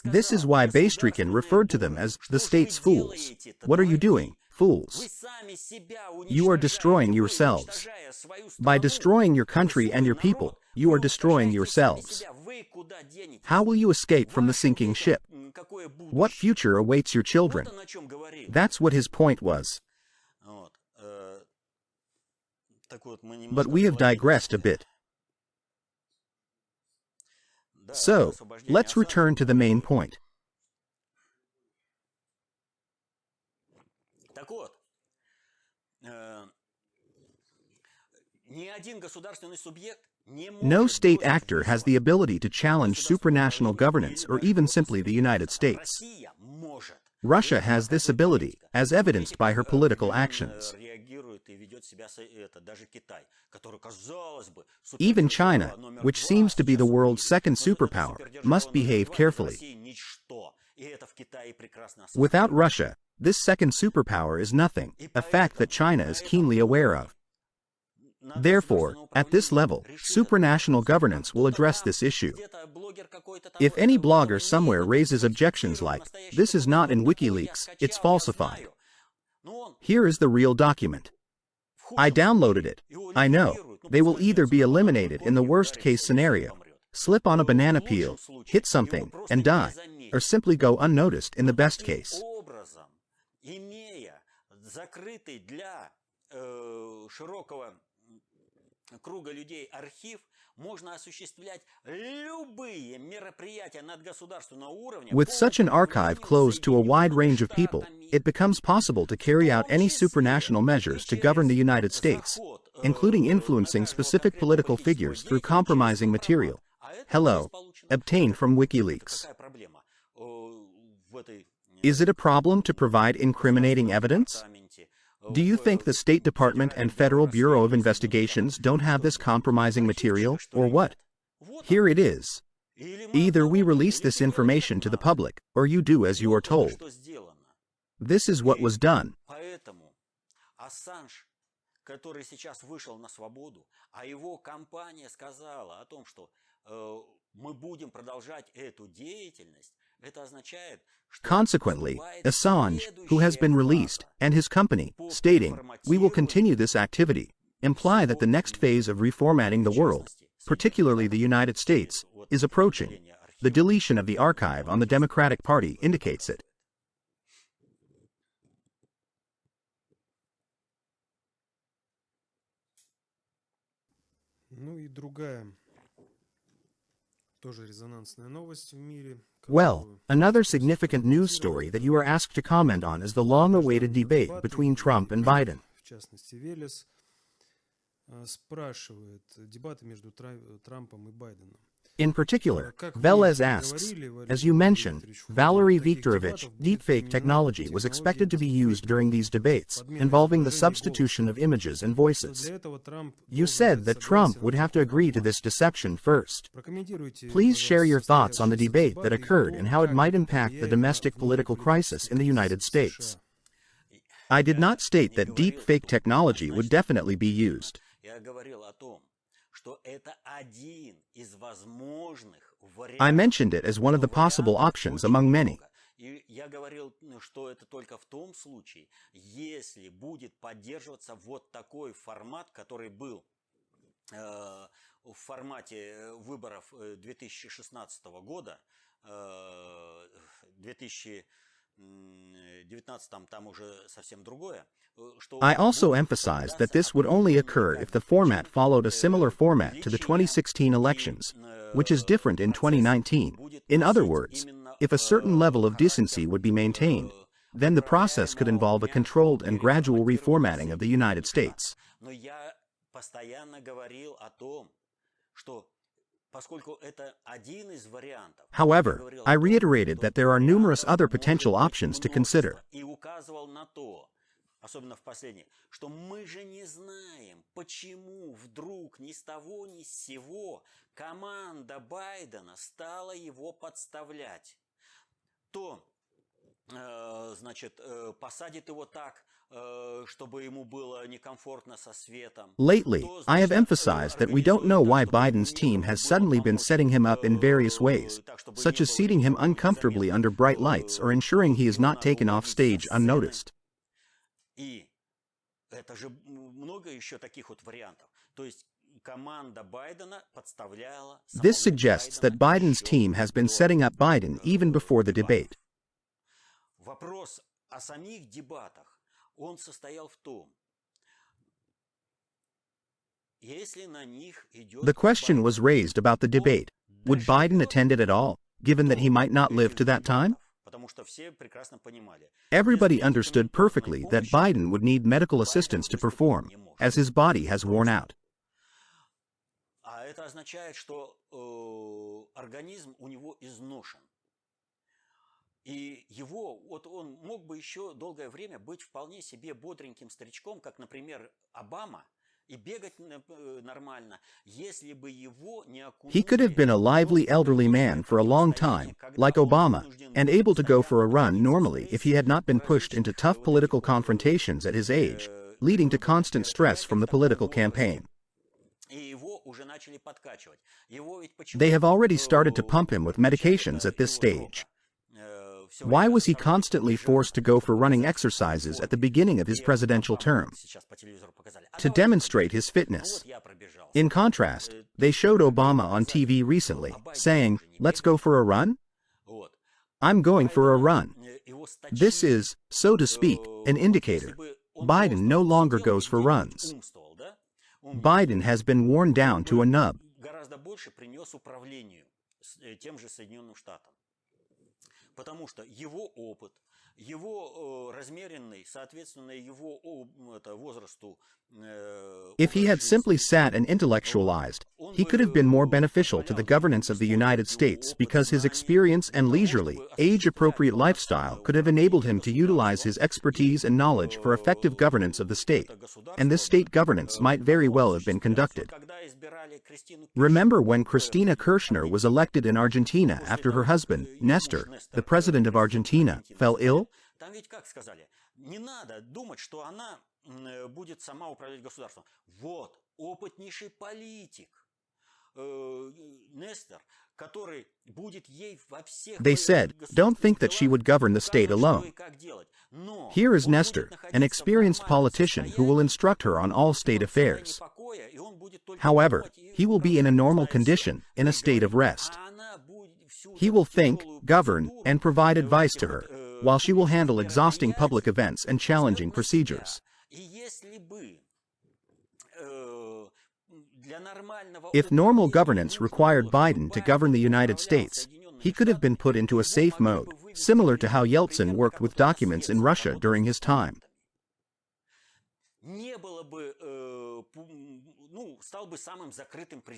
This is why Pyakin referred to them as the state's fools. What are you doing, fools? You are destroying yourselves. By destroying your country and your people, you are destroying yourselves. How will you escape from the sinking ship? What future awaits your children? That's what his point was. But we have digressed a bit. So, let's return to the main point. No state actor has the ability to challenge supranational governance or even simply the United States. Russia has this ability, as evidenced by her political actions. Even China, which seems to be the world's second superpower, must behave carefully. Without Russia, this second superpower is nothing, a fact that China is keenly aware of. Therefore, at this level, supranational governance will address this issue. If any blogger somewhere raises objections like, "This is not in WikiLeaks, it's falsified," here is the real document. I downloaded it. I know. They will either be eliminated in the worst-case scenario, slip on a banana peel, hit something, and die, or simply go unnoticed in the best case. круга людей архив, можно осуществлять любые мероприятия надгосударственного уровня. With such an archive closed to a wide range of people, it becomes possible to carry out any supranational measures to govern the United States, including influencing specific political figures through compromising material. Hello, obtained from WikiLeaks. Is it a problem to provide incriminating evidence? Do you think the State Department and Federal Bureau of Investigations don't have this compromising material, or what? Here it is. Either we release this information to the public, or you do as you are told. This is what was done. Assange, который сейчас вышел на свободу, а его компания сказала о том, что мы будем продолжать эту деятельность, это означает, что Consequently, Assange, who has been released, and his company, stating, "We will continue this activity," imply that the next phase of reformatting the world, particularly the United States, is approaching. The deletion of the archive on the Democratic Party indicates it. Ну и другая, тоже резонансная новость в мире. Well, another significant news story that you are asked to comment on is the long-awaited debate between Trump and Biden. В частности, Велес спрашивает дебаты между Трампом и Байденом. In particular, Velez asks, as you mentioned, Valeriy Viktorovich, deepfake technology was expected to be used during these debates, involving the substitution of images and voices. You said that Trump would have to agree to this deception first. Please share your thoughts on the debate that occurred and how it might impact the domestic political crisis in the United States. I did not state that deepfake technology would definitely be used. I mentioned it as one of the possible options among many. Я говорил, что это только в том случае, если будет поддерживаться вот такой формат, который был в формате выборов 2016 года, 2019 там уже совсем другое. I also emphasized that this would only occur if the format followed a similar format to the 2016 elections, which is different in 2019. In other words, if a certain level of decency would be maintained, then the process could involve a controlled and gradual reformatting of the United States. However, I reiterated that there are numerous other potential options to consider. Особенно в последней, что мы же не знаем, почему вдруг ни с того ни с сего команда Байдена стала его подставлять. То, значит, посадит его так, чтобы ему было некомфортно со светом. Lately, I have emphasized that we don't know why Biden's team has suddenly been setting him up in various ways, such as seating him uncomfortably under bright lights or ensuring he is not taken off stage unnoticed. И это же много еще таких вот вариантов. То есть команда Байдена подставляла. This suggests that Biden's team has been setting up Biden even before the debate. Вопрос о самих дебатах, он состоял в том, если на них идет. The question was raised about the debate. Would Biden attend it at all, given that he might not live to that time? Everybody understood perfectly that Biden would need medical assistance to perform, as his body has worn out. Это означает, что организм у него изношен. И его, вот он мог бы еще долгое время быть вполне себе бодреньким старичком, как, например, Обама, и бегать нормально, если бы его не окунули. He could have been a lively elderly man for a long time, like Obama, and able to go for a run normally if he had not been pushed into tough political confrontations at his age, leading to constant stress from the political campaign. They have already started to pump him with medications at this stage. Why was he constantly forced to go for running exercises at the beginning of his presidential term? To demonstrate his fitness. In contrast, they showed Obama on TV recently, saying, "Let's go for a run?" I'm going for a run. This is, so to speak, an indicator. Biden no longer goes for runs. Biden has been worn down to a nub. Гораздо больше принес управлению тем же Соединенным Штатам. Потому что его опыт, его размеренный, соответственно, его возрасту. If he had simply sat and intellectualized, he could have been more beneficial to the governance of the United States because his experience and leisurely, age-appropriate lifestyle could have enabled him to utilize his expertise and knowledge for effective governance of the state, and this state governance might very well have been conducted. Remember when Cristina Kirchner was elected in Argentina after her husband, Nestor, the president of Argentina, fell ill? Там ведь как сказали, не надо думать, что она будет сама управлять государством. Вот, опытнейший политик, Нестор, который будет ей во всех... They said, don't think that she would govern the state alone. Here is Nestor, an experienced politician who will instruct her on all state affairs. However, he will be in a normal condition, in a state of rest. He will think, govern, and provide advice to her, while she will handle exhausting public events and challenging procedures. If normal governance required Biden to govern the United States, he could have been put into a safe mode, similar to how Yeltsin worked with documents in Russia during his time.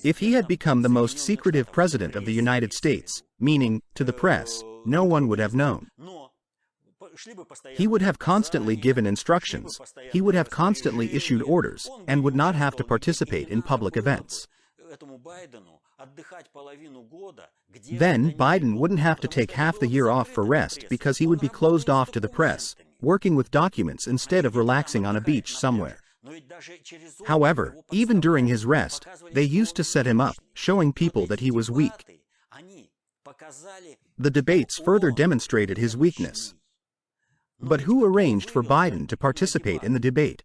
If he had become the most secretive president of the United States, meaning, to the press, no one would have known. He would have constantly given instructions, he would have constantly issued orders, and would not have to participate in public events. Then Biden wouldn't have to take half the year off for rest because he would be closed off to the press, working with documents instead of relaxing on a beach somewhere. However, even during his rest, they used to set him up, showing people that he was weak. The debates further demonstrated his weakness. But who arranged for Biden to participate in the debate?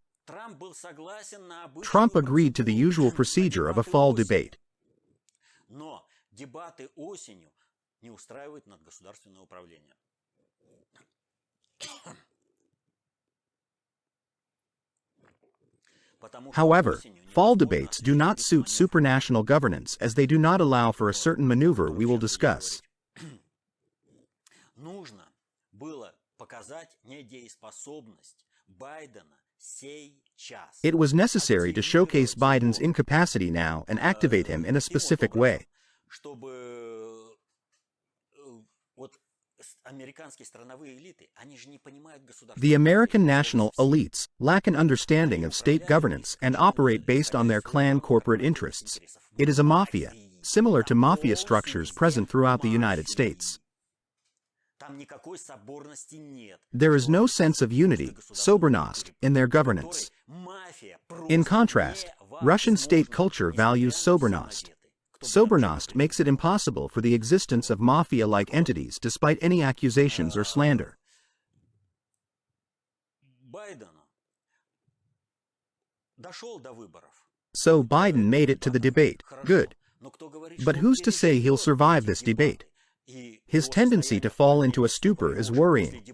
Trump agreed to the usual procedure of a fall debate. However, fall debates do not suit supranational governance as they do not allow for a certain maneuver we will discuss. It was necessary to showcase Biden's incapacity now and activate him in a specific way. The American national elites lack an understanding of state governance and operate based on their clan corporate interests. It is a mafia, similar to mafia structures present throughout the United States. There is no sense of unity, sobernost, in their governance. In contrast, Russian state culture values sobernost. Sobernost makes it impossible for the existence of mafia-like entities despite any accusations or slander. So Biden made it to the debate. Good. But who's to say he'll survive this debate? His tendency to fall into a stupor is worrying.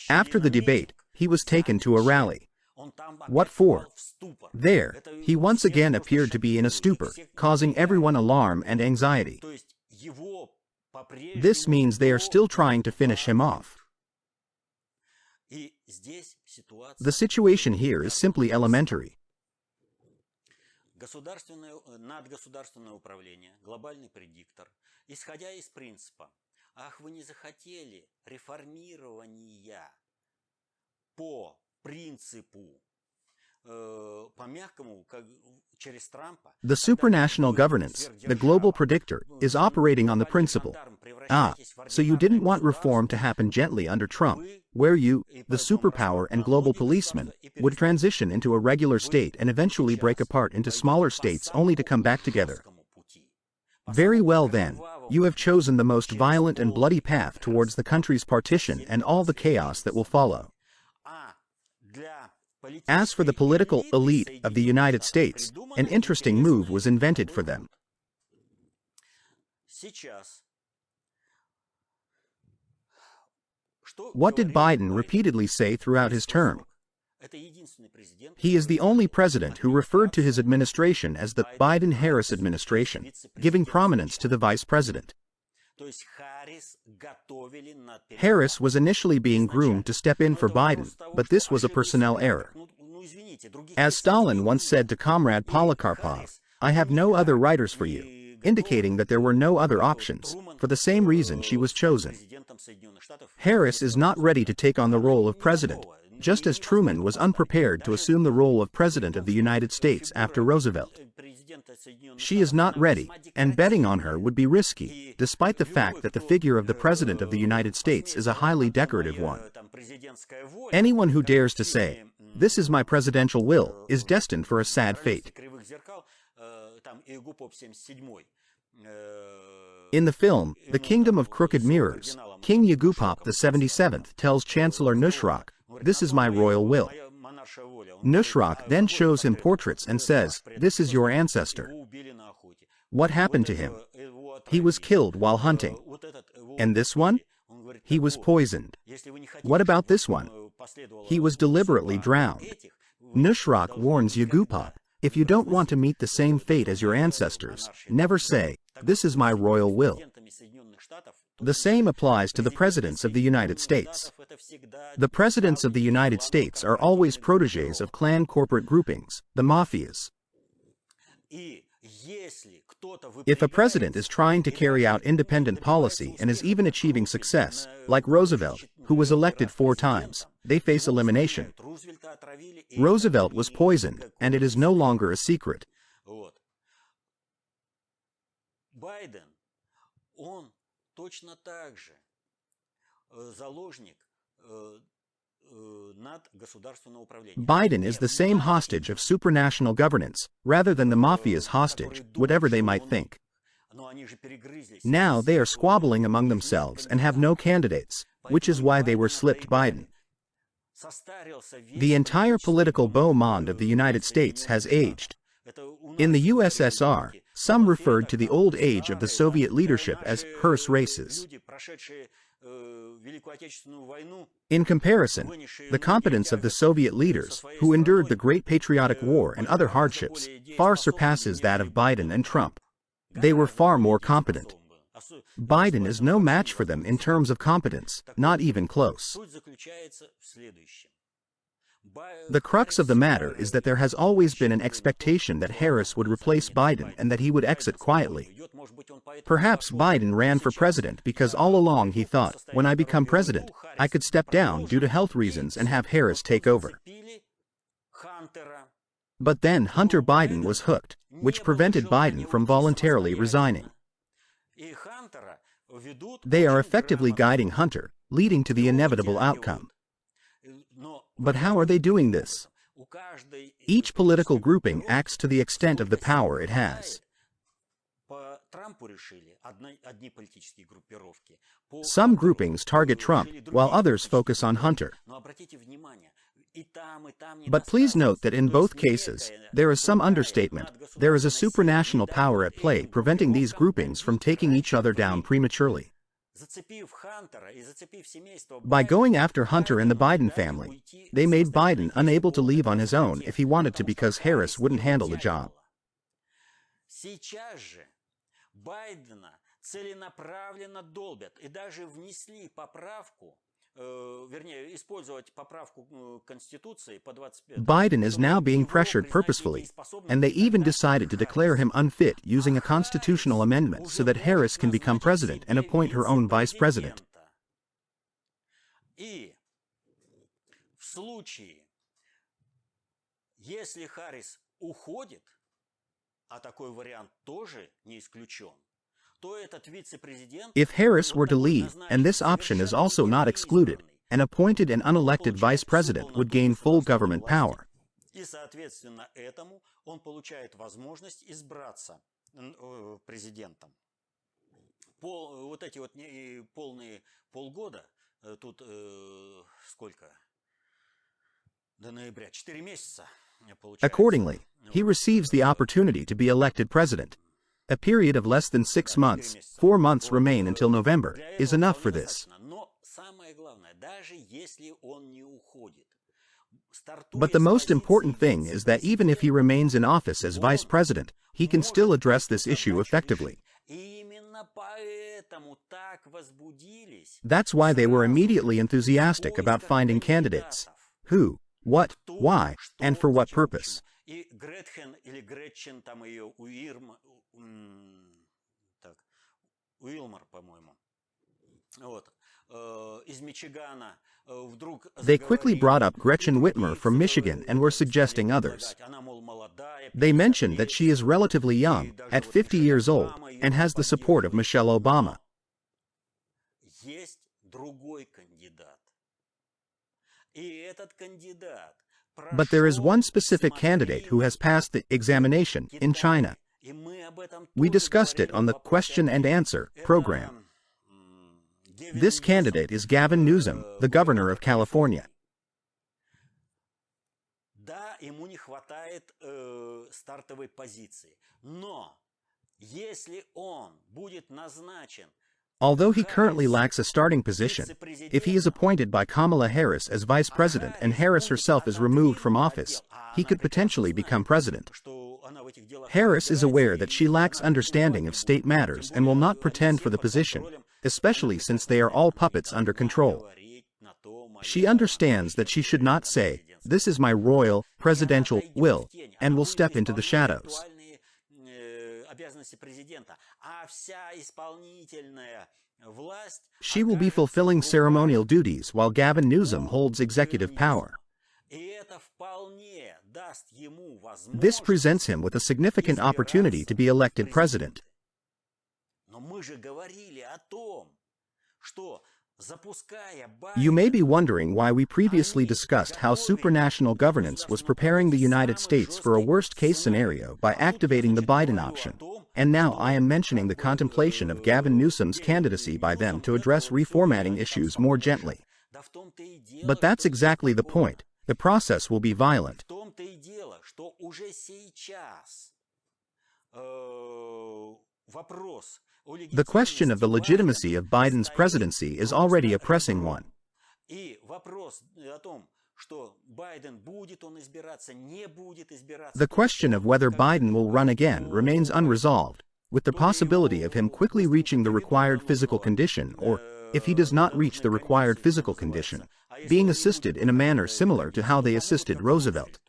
After the debate, he was taken to a rally. What for? There, he once again appeared to be in a stupor, causing everyone alarm and anxiety. This means they are still trying to finish him off. The situation here is simply elementary. Надгосударственное управление, глобальный предиктор, исходя из принципа, ах, вы не захотели реформирования по принципу, по мягкому, как через Трампа. The supranational governance, the global predictor, is operating on the principle. So you didn't want reform to happen gently under Trump, where you, the superpower and global policeman, would transition into a regular state and eventually break apart into smaller states only to come back together. Very well then, you have chosen the most violent and bloody path towards the country's partition and all the chaos that will follow. As for the political elite of the United States, an interesting move was invented for them. What did Biden repeatedly say throughout his term? He is the only president who referred to his administration as the Biden-Harris administration, giving prominence to the vice president. Harris was initially being groomed to step in for Biden, but this was a personnel error. As Stalin once said to Comrade Polikarpov, "I have no other writers for you," indicating that there were no other options. For the same reason she was chosen. Harris is not ready to take on the role of president, just as Truman was unprepared to assume the role of President of the United States after Roosevelt. She is not ready, and betting on her would be risky, despite the fact that the figure of the President of the United States is a highly decorative one. Anyone who dares to say, "This is my presidential will," is destined for a sad fate. In the film, The Kingdom of Crooked Mirrors, King Yegupop VII tells Chancellor Nushrak, "This is my royal will." Nushrak then shows him portraits and says, "This is your ancestor." What happened to him? He was killed while hunting. And this one? He was poisoned. What about this one? He was deliberately drowned. Nushrak warns Yegupop, if you don't want to meet the same fate as your ancestors, never say, "This is my royal will." The same applies to the presidents of the United States. The presidents of the United States are always protégés of clan corporate groupings, the mafias. If a president is trying to carry out independent policy and is even achieving success, like Roosevelt, who was elected 4 times, they face elimination. Roosevelt was poisoned, and it is no longer a secret. Biden is the same hostage of supranational governance, rather than the mafia's hostage, whatever they might think. Now they are squabbling among themselves and have no candidates, which is why they were slipped Biden. The entire political beau monde of the United States has aged. In the USSR, some referred to the old age of the Soviet leadership as hearse races. In comparison, the competence of the Soviet leaders, who endured the Great Patriotic War and other hardships, far surpasses that of Biden and Trump. They were far more competent. Biden is no match for them in terms of competence, not even close. The crux of the matter is that there has always been an expectation that Harris would replace Biden and that he would exit quietly. Perhaps Biden ran for president because all along he thought, when I become president, I could step down due to health reasons and have Harris take over. But then Hunter Biden was hooked, which prevented Biden from voluntarily resigning. They are effectively guiding Hunter, leading to the inevitable outcome. But how are they doing this? Each political grouping acts to the extent of the power it has. Some groupings target Trump, while others focus on Hunter. But please note that in both cases, there is some understatement. There is a supranational power at play preventing these groupings from taking each other down prematurely. By going after Hunter and the Biden family, they made Biden unable to leave on his own if he wanted to because Harris wouldn't handle the job. Biden is now being pressured purposefully, and they even decided to declare him unfit using a constitutional amendment so that Harris can become president and appoint her own vice president. If Harris were to leave, and this option is also not excluded, an appointed and unelected vice president would gain full government power. Accordingly, he receives the opportunity to be elected president. A period of less than 6 months, 4 months remain until November, is enough for this. But the most important thing is that even if he remains in office as vice president, he can still address this issue effectively. That's why they were immediately enthusiastic about finding candidates. Who, what, why, and for what purpose. They quickly brought up Gretchen Whitmer from Michigan and were suggesting others. They mentioned that she is relatively young, at 50 years old, and has the support of Michelle Obama. But there is one specific candidate who has passed the examination in China. We discussed it on the Question and Answer program. This candidate is Gavin Newsom, the governor of California. Although he currently lacks a starting position, if he is appointed by Kamala Harris as vice president and Harris herself is removed from office, he could potentially become president. Harris is aware that she lacks understanding of state matters and will not pretend for the position, especially since they are all puppets under control. She understands that she should not say, "This is my royal, presidential will," and will step into the shadows. She will be fulfilling ceremonial duties while Gavin Newsom holds executive power. This presents him with a significant opportunity to be elected president. You may be wondering why we previously discussed how supranational governance was preparing the United States for a worst-case scenario by activating the Biden option, and now I am mentioning the contemplation of Gavin Newsom's candidacy by them to address reformatting issues more gently. But that's exactly the point. The process will be violent. The question of the legitimacy of Biden's presidency is already a pressing one. The question of whether Biden will run again remains unresolved, with the possibility of him quickly reaching the required physical condition or, if he does not reach the required physical condition, being assisted in a manner similar to how they assisted Roosevelt.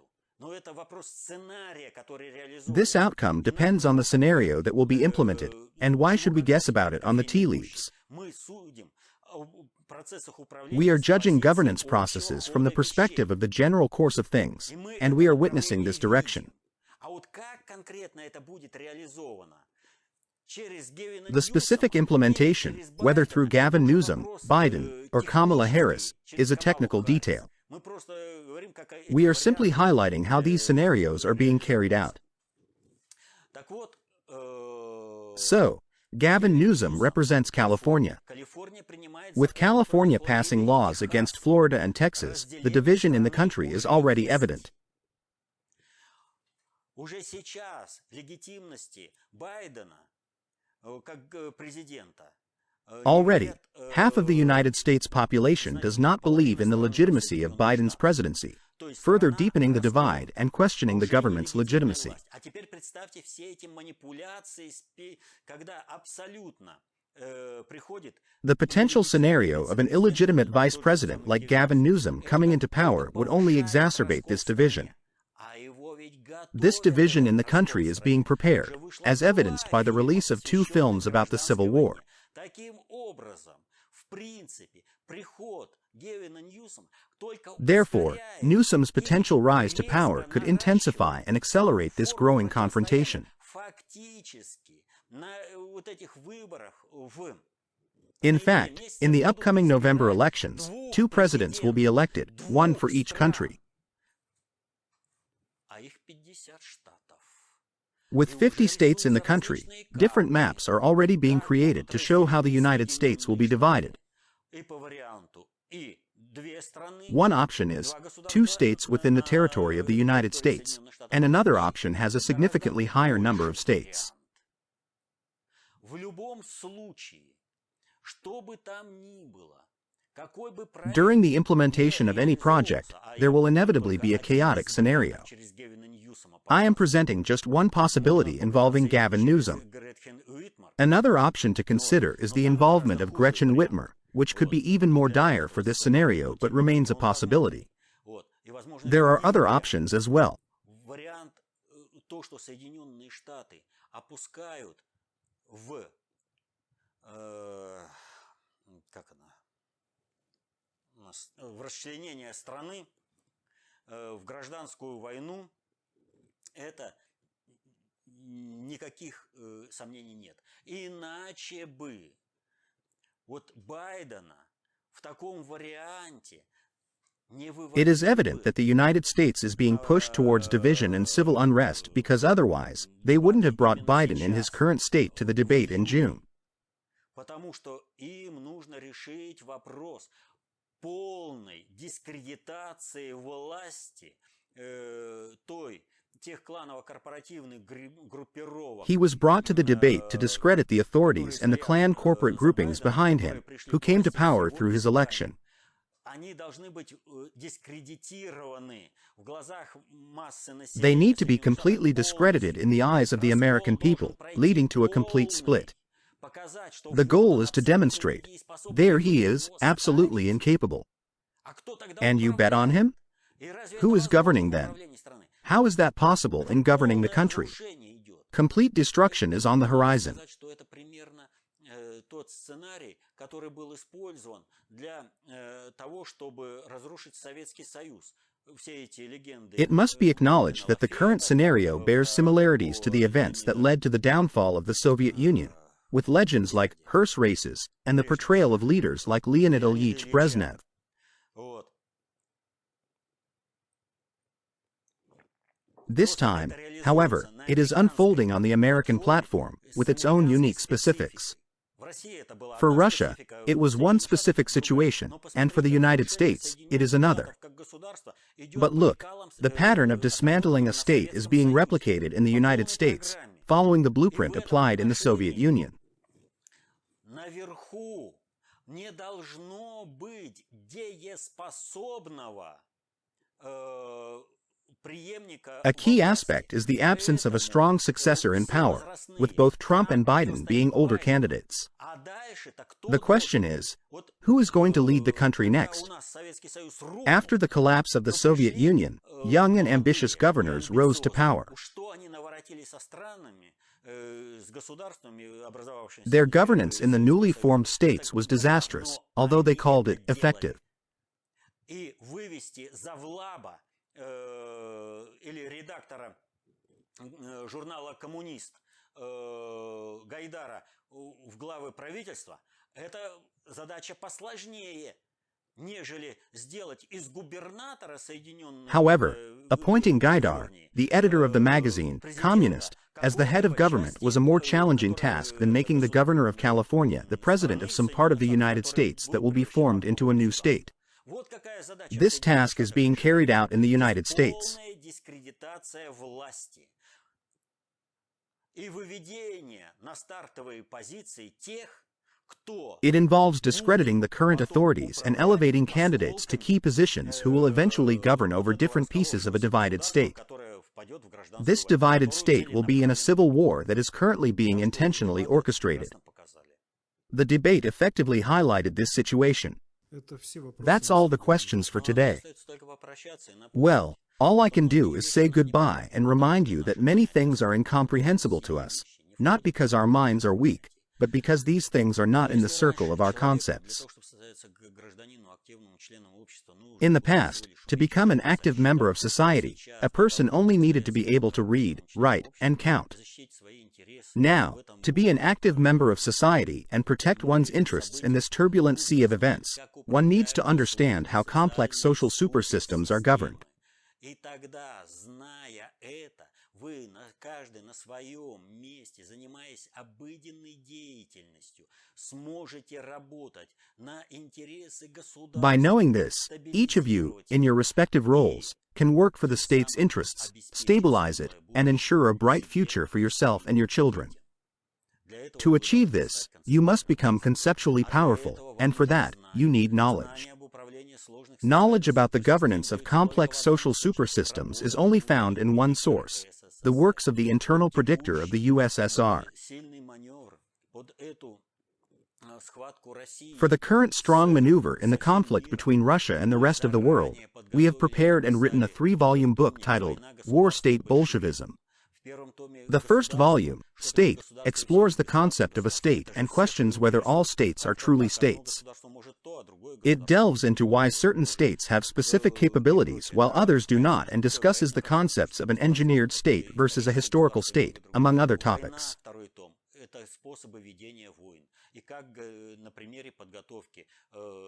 This outcome depends on the scenario that will be implemented, and why should we guess about it on the tea leaves? We are judging governance processes from the perspective of the general course of things, and we are witnessing this direction. The specific implementation, whether through Gavin Newsom, Biden, or Kamala Harris, is a technical detail. We are simply highlighting how these scenarios are being carried out. So, Gavin Newsom represents California. With California passing laws against Florida and Texas, the division in the country is already evident. Already, half of the United States population does not believe in the legitimacy of Biden's presidency, further deepening the divide and questioning the government's legitimacy. The potential scenario of an illegitimate vice president like Gavin Newsom coming into power would only exacerbate this division. This division in the country is being prepared, as evidenced by the release of 2 films about the Civil War. Therefore, Newsom's potential rise to power could intensify and accelerate this growing confrontation. In fact, in the upcoming November elections, 2 presidents will be elected, one for each country. With 50 states in the country, different maps are already being created to show how the United States will be divided. One option is 2 states within the territory of the United States, and another option has a significantly higher number of states. During the implementation of any project, there will inevitably be a chaotic scenario. I am presenting just one possibility involving Gavin Newsom. Another option to consider is the involvement of Gretchen Whitmer, which could be even more dire for this scenario but remains a possibility. There are other options as well. В расчленение страны в гражданскую войну, это никаких сомнений нет. Иначе бы вот Байдена в таком варианте не выводили. It is evident that the United States is being pushed towards division and civil unrest because otherwise, they wouldn't have brought Biden in his current state to the debate in June. Потому что им нужно решить вопрос полной дискредитации власти тех кланово-корпоративных группировок. He was brought to the debate to discredit the authorities and the clan corporate groupings behind him, who came to power through his election. Они должны быть дискредитированы в глазах массы населения. They need to be completely discredited in the eyes of the American people, leading to a complete split. The goal is to demonstrate, there he is, absolutely incapable. And you bet on him? Who is governing then? How is that possible in governing the country? Complete destruction is on the horizon. Тот сценарий, который был использован для того, чтобы разрушить Советский Союз. Все эти легенды. It must be acknowledged that the current scenario bears similarities to the events that led to the downfall of the Soviet Union, with legends like hearse races and the portrayal of leaders like Leonid Ilyich Brezhnev. This time, however, it is unfolding on the American platform, with its own unique specifics. For Russia, it was one specific situation, and for the United States, it is another. But look, the pattern of dismantling a state is being replicated in the United States, following the blueprint applied in the Soviet Union. Наверху не должно быть дееспособного A key aspect is the absence of a strong successor in power, with both Trump and Biden being older candidates. The question is, who is going to lead the country next? After the collapse of the Soviet Union, young and ambitious governors rose to power. Their governance in the newly formed states was disastrous, although they called it effective. Или редактора журнала «Коммунист» Гайдара в главы правительства, это задача посложнее, нежели сделать из губернатора Соединенных. However, appointing Gaidar, the editor of the magazine, Communist, as the head of government was a more challenging task than making the governor of California the president of some part of the United States that will be formed into a new state. This task is being carried out in the United States. It involves discrediting the current authorities and elevating candidates to key positions who will eventually govern over different pieces of a divided state. This divided state will be in a civil war that is currently being intentionally orchestrated. The debate effectively highlighted this situation. That's all the questions for today. Well, all I can do is say goodbye and remind you that many things are incomprehensible to us, not because our minds are weak, but because these things are not in the circle of our concepts. In the past, to become an active member of society, a person only needed to be able to read, write, and count. Now, to be an active member of society and protect one's interests in this turbulent sea of events, one needs to understand how complex social supersystems are governed. Каждый на своем месте, занимаясь обыденной деятельностью, сможете работать на интересы государства. By knowing this, each of you, in your respective roles, can work for the state's interests, stabilize it, and ensure a bright future for yourself and your children. To achieve this, you must become conceptually powerful, and for that, you need knowledge. Knowledge about the governance of complex social supersystems is only found in one source: the works of the internal predictor of the USSR. For the current strong maneuver in the conflict between Russia and the rest of the world, we have prepared and written a 3-volume book titled War State Bolshevism. The first volume, State, explores the concept of a state and questions whether all states are truly states. It delves into why certain states have specific capabilities while others do not, and discusses the concepts of an engineered state versus a historical state, among other topics.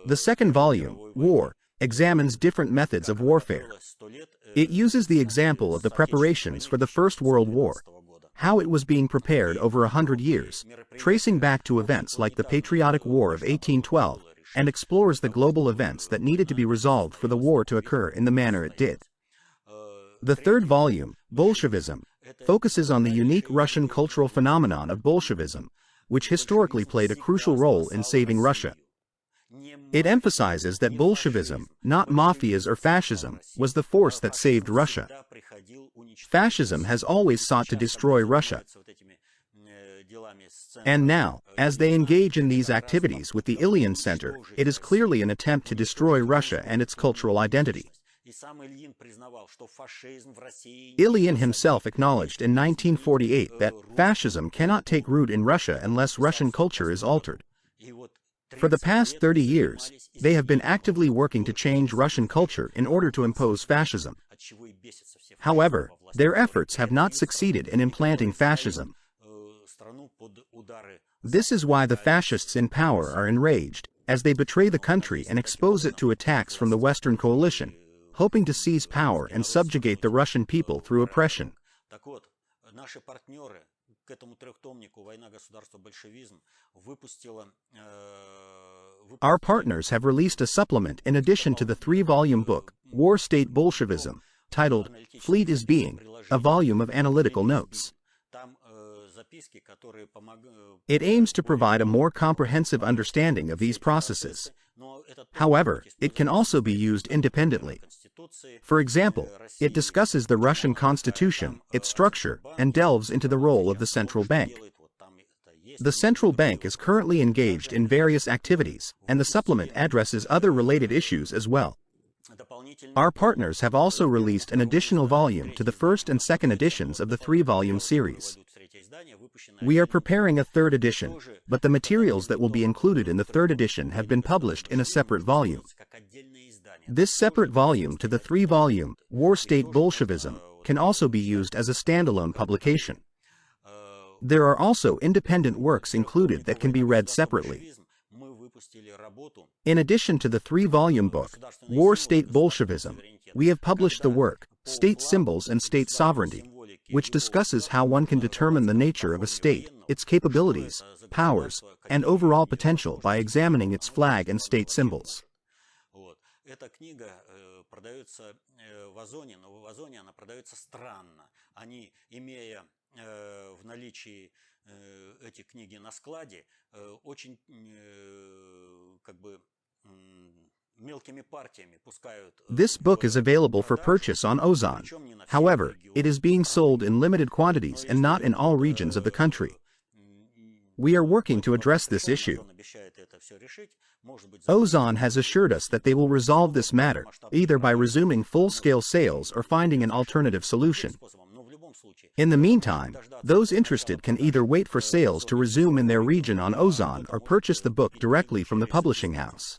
The second volume, War, examines different methods of warfare. It uses the example of the preparations for the First World War, how it was being prepared over 100 years, tracing back to events like the Patriotic War of 1812, and explores the global events that needed to be resolved for the war to occur in the manner it did. The third volume, Bolshevism, focuses on the unique Russian cultural phenomenon of Bolshevism, which historically played a crucial role in saving Russia. It emphasizes that Bolshevism, not mafias or fascism, was the force that saved Russia. Fascism has always sought to destroy Russia. And now, as they engage in these activities with the Ilyin Center, it is clearly an attempt to destroy Russia and its cultural identity. Ilyin himself acknowledged in 1948 that fascism cannot take root in Russia unless Russian culture is altered. For the past 30 years, they have been actively working to change Russian culture in order to impose fascism. However, their efforts have not succeeded in implanting fascism. This is why the fascists in power are enraged, as they betray the country and expose it to attacks from the Western coalition, hoping to seize power and subjugate the Russian people through oppression. Our partners have released a supplement in addition to the 3-volume book, War State Bolshevism, titled Fleet is Being, a volume of analytical notes. It aims to provide a more comprehensive understanding of these processes. However, it can also be used independently. For example, it discusses the Russian constitution, its structure, and delves into the role of the central bank. The central bank is currently engaged in various activities, and the supplement addresses other related issues as well. Our partners have also released an additional volume to the first and second editions of the 3-volume series. We are preparing a third edition, but the materials that will be included in the third edition have been published in a separate volume. This separate volume to the 3-volume, War State Bolshevism, can also be used as a standalone publication. There are also independent works included that can be read separately. In addition to the 3-volume book, War State Bolshevism, we have published the work, State Symbols and State Sovereignty, which discusses how one can determine the nature of a state, its capabilities, powers, and overall potential by examining its flag and state symbols. Эта книга продается в Озоне, но в Озоне она продается странно. Они, имея в наличии эти книги на складе, очень как бы мелкими партиями пускают. This book is available for purchase on Ozon. However, it is being sold in limited quantities and not in all regions of the country. We are working to address this issue. Ozon has assured us that they will resolve this matter, either by resuming full-scale sales or finding an alternative solution. In the meantime, those interested can either wait for sales to resume in their region on Ozon or purchase the book directly from the publishing house.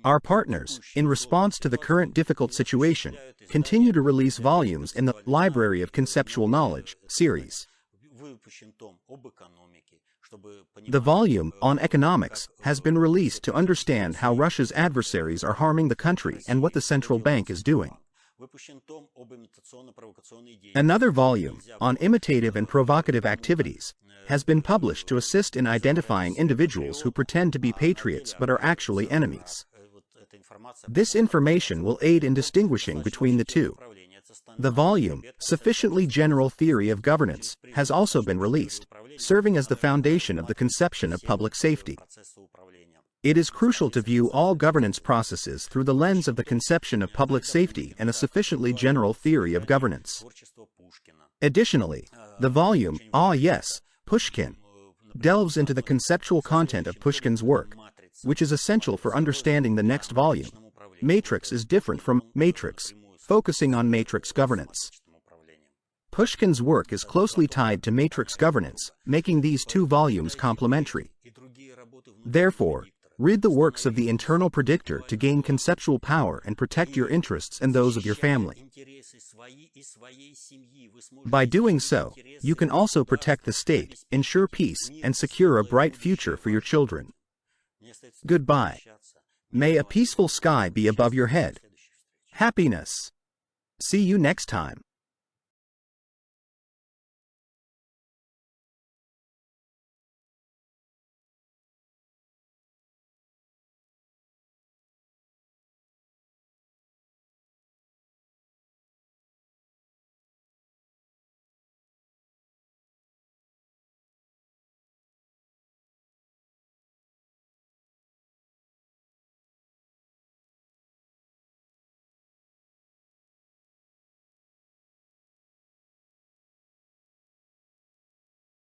Our partners, in response to the current difficult situation, continue to release volumes in the Library of Conceptual Knowledge series. The volume on economics has been released to understand how Russia's adversaries are harming the country and what the central bank is doing. Another volume on imitative and provocative activities has been published to assist in identifying individuals who pretend to be patriots but are actually enemies. This information will aid in distinguishing between the two. The volume, Sufficiently General Theory of Governance, has also been released, serving as the foundation of the conception of public safety. It is crucial to view all governance processes through the lens of the conception of public safety and a sufficiently general theory of governance. Additionally, the volume, Ah Yes, Pushkin, delves into the conceptual content of Pushkin's work, which is essential for understanding the next volume. Matrix is different from Matrix, focusing on matrix governance. Pushkin's work is closely tied to matrix governance, making these two volumes complementary. Therefore, read the works of the internal predictor to gain conceptual power and protect your interests and those of your family. By doing so, you can also protect the state, ensure peace, and secure a bright future for your children. Goodbye. May a peaceful sky be above your head. Happiness. See you next time.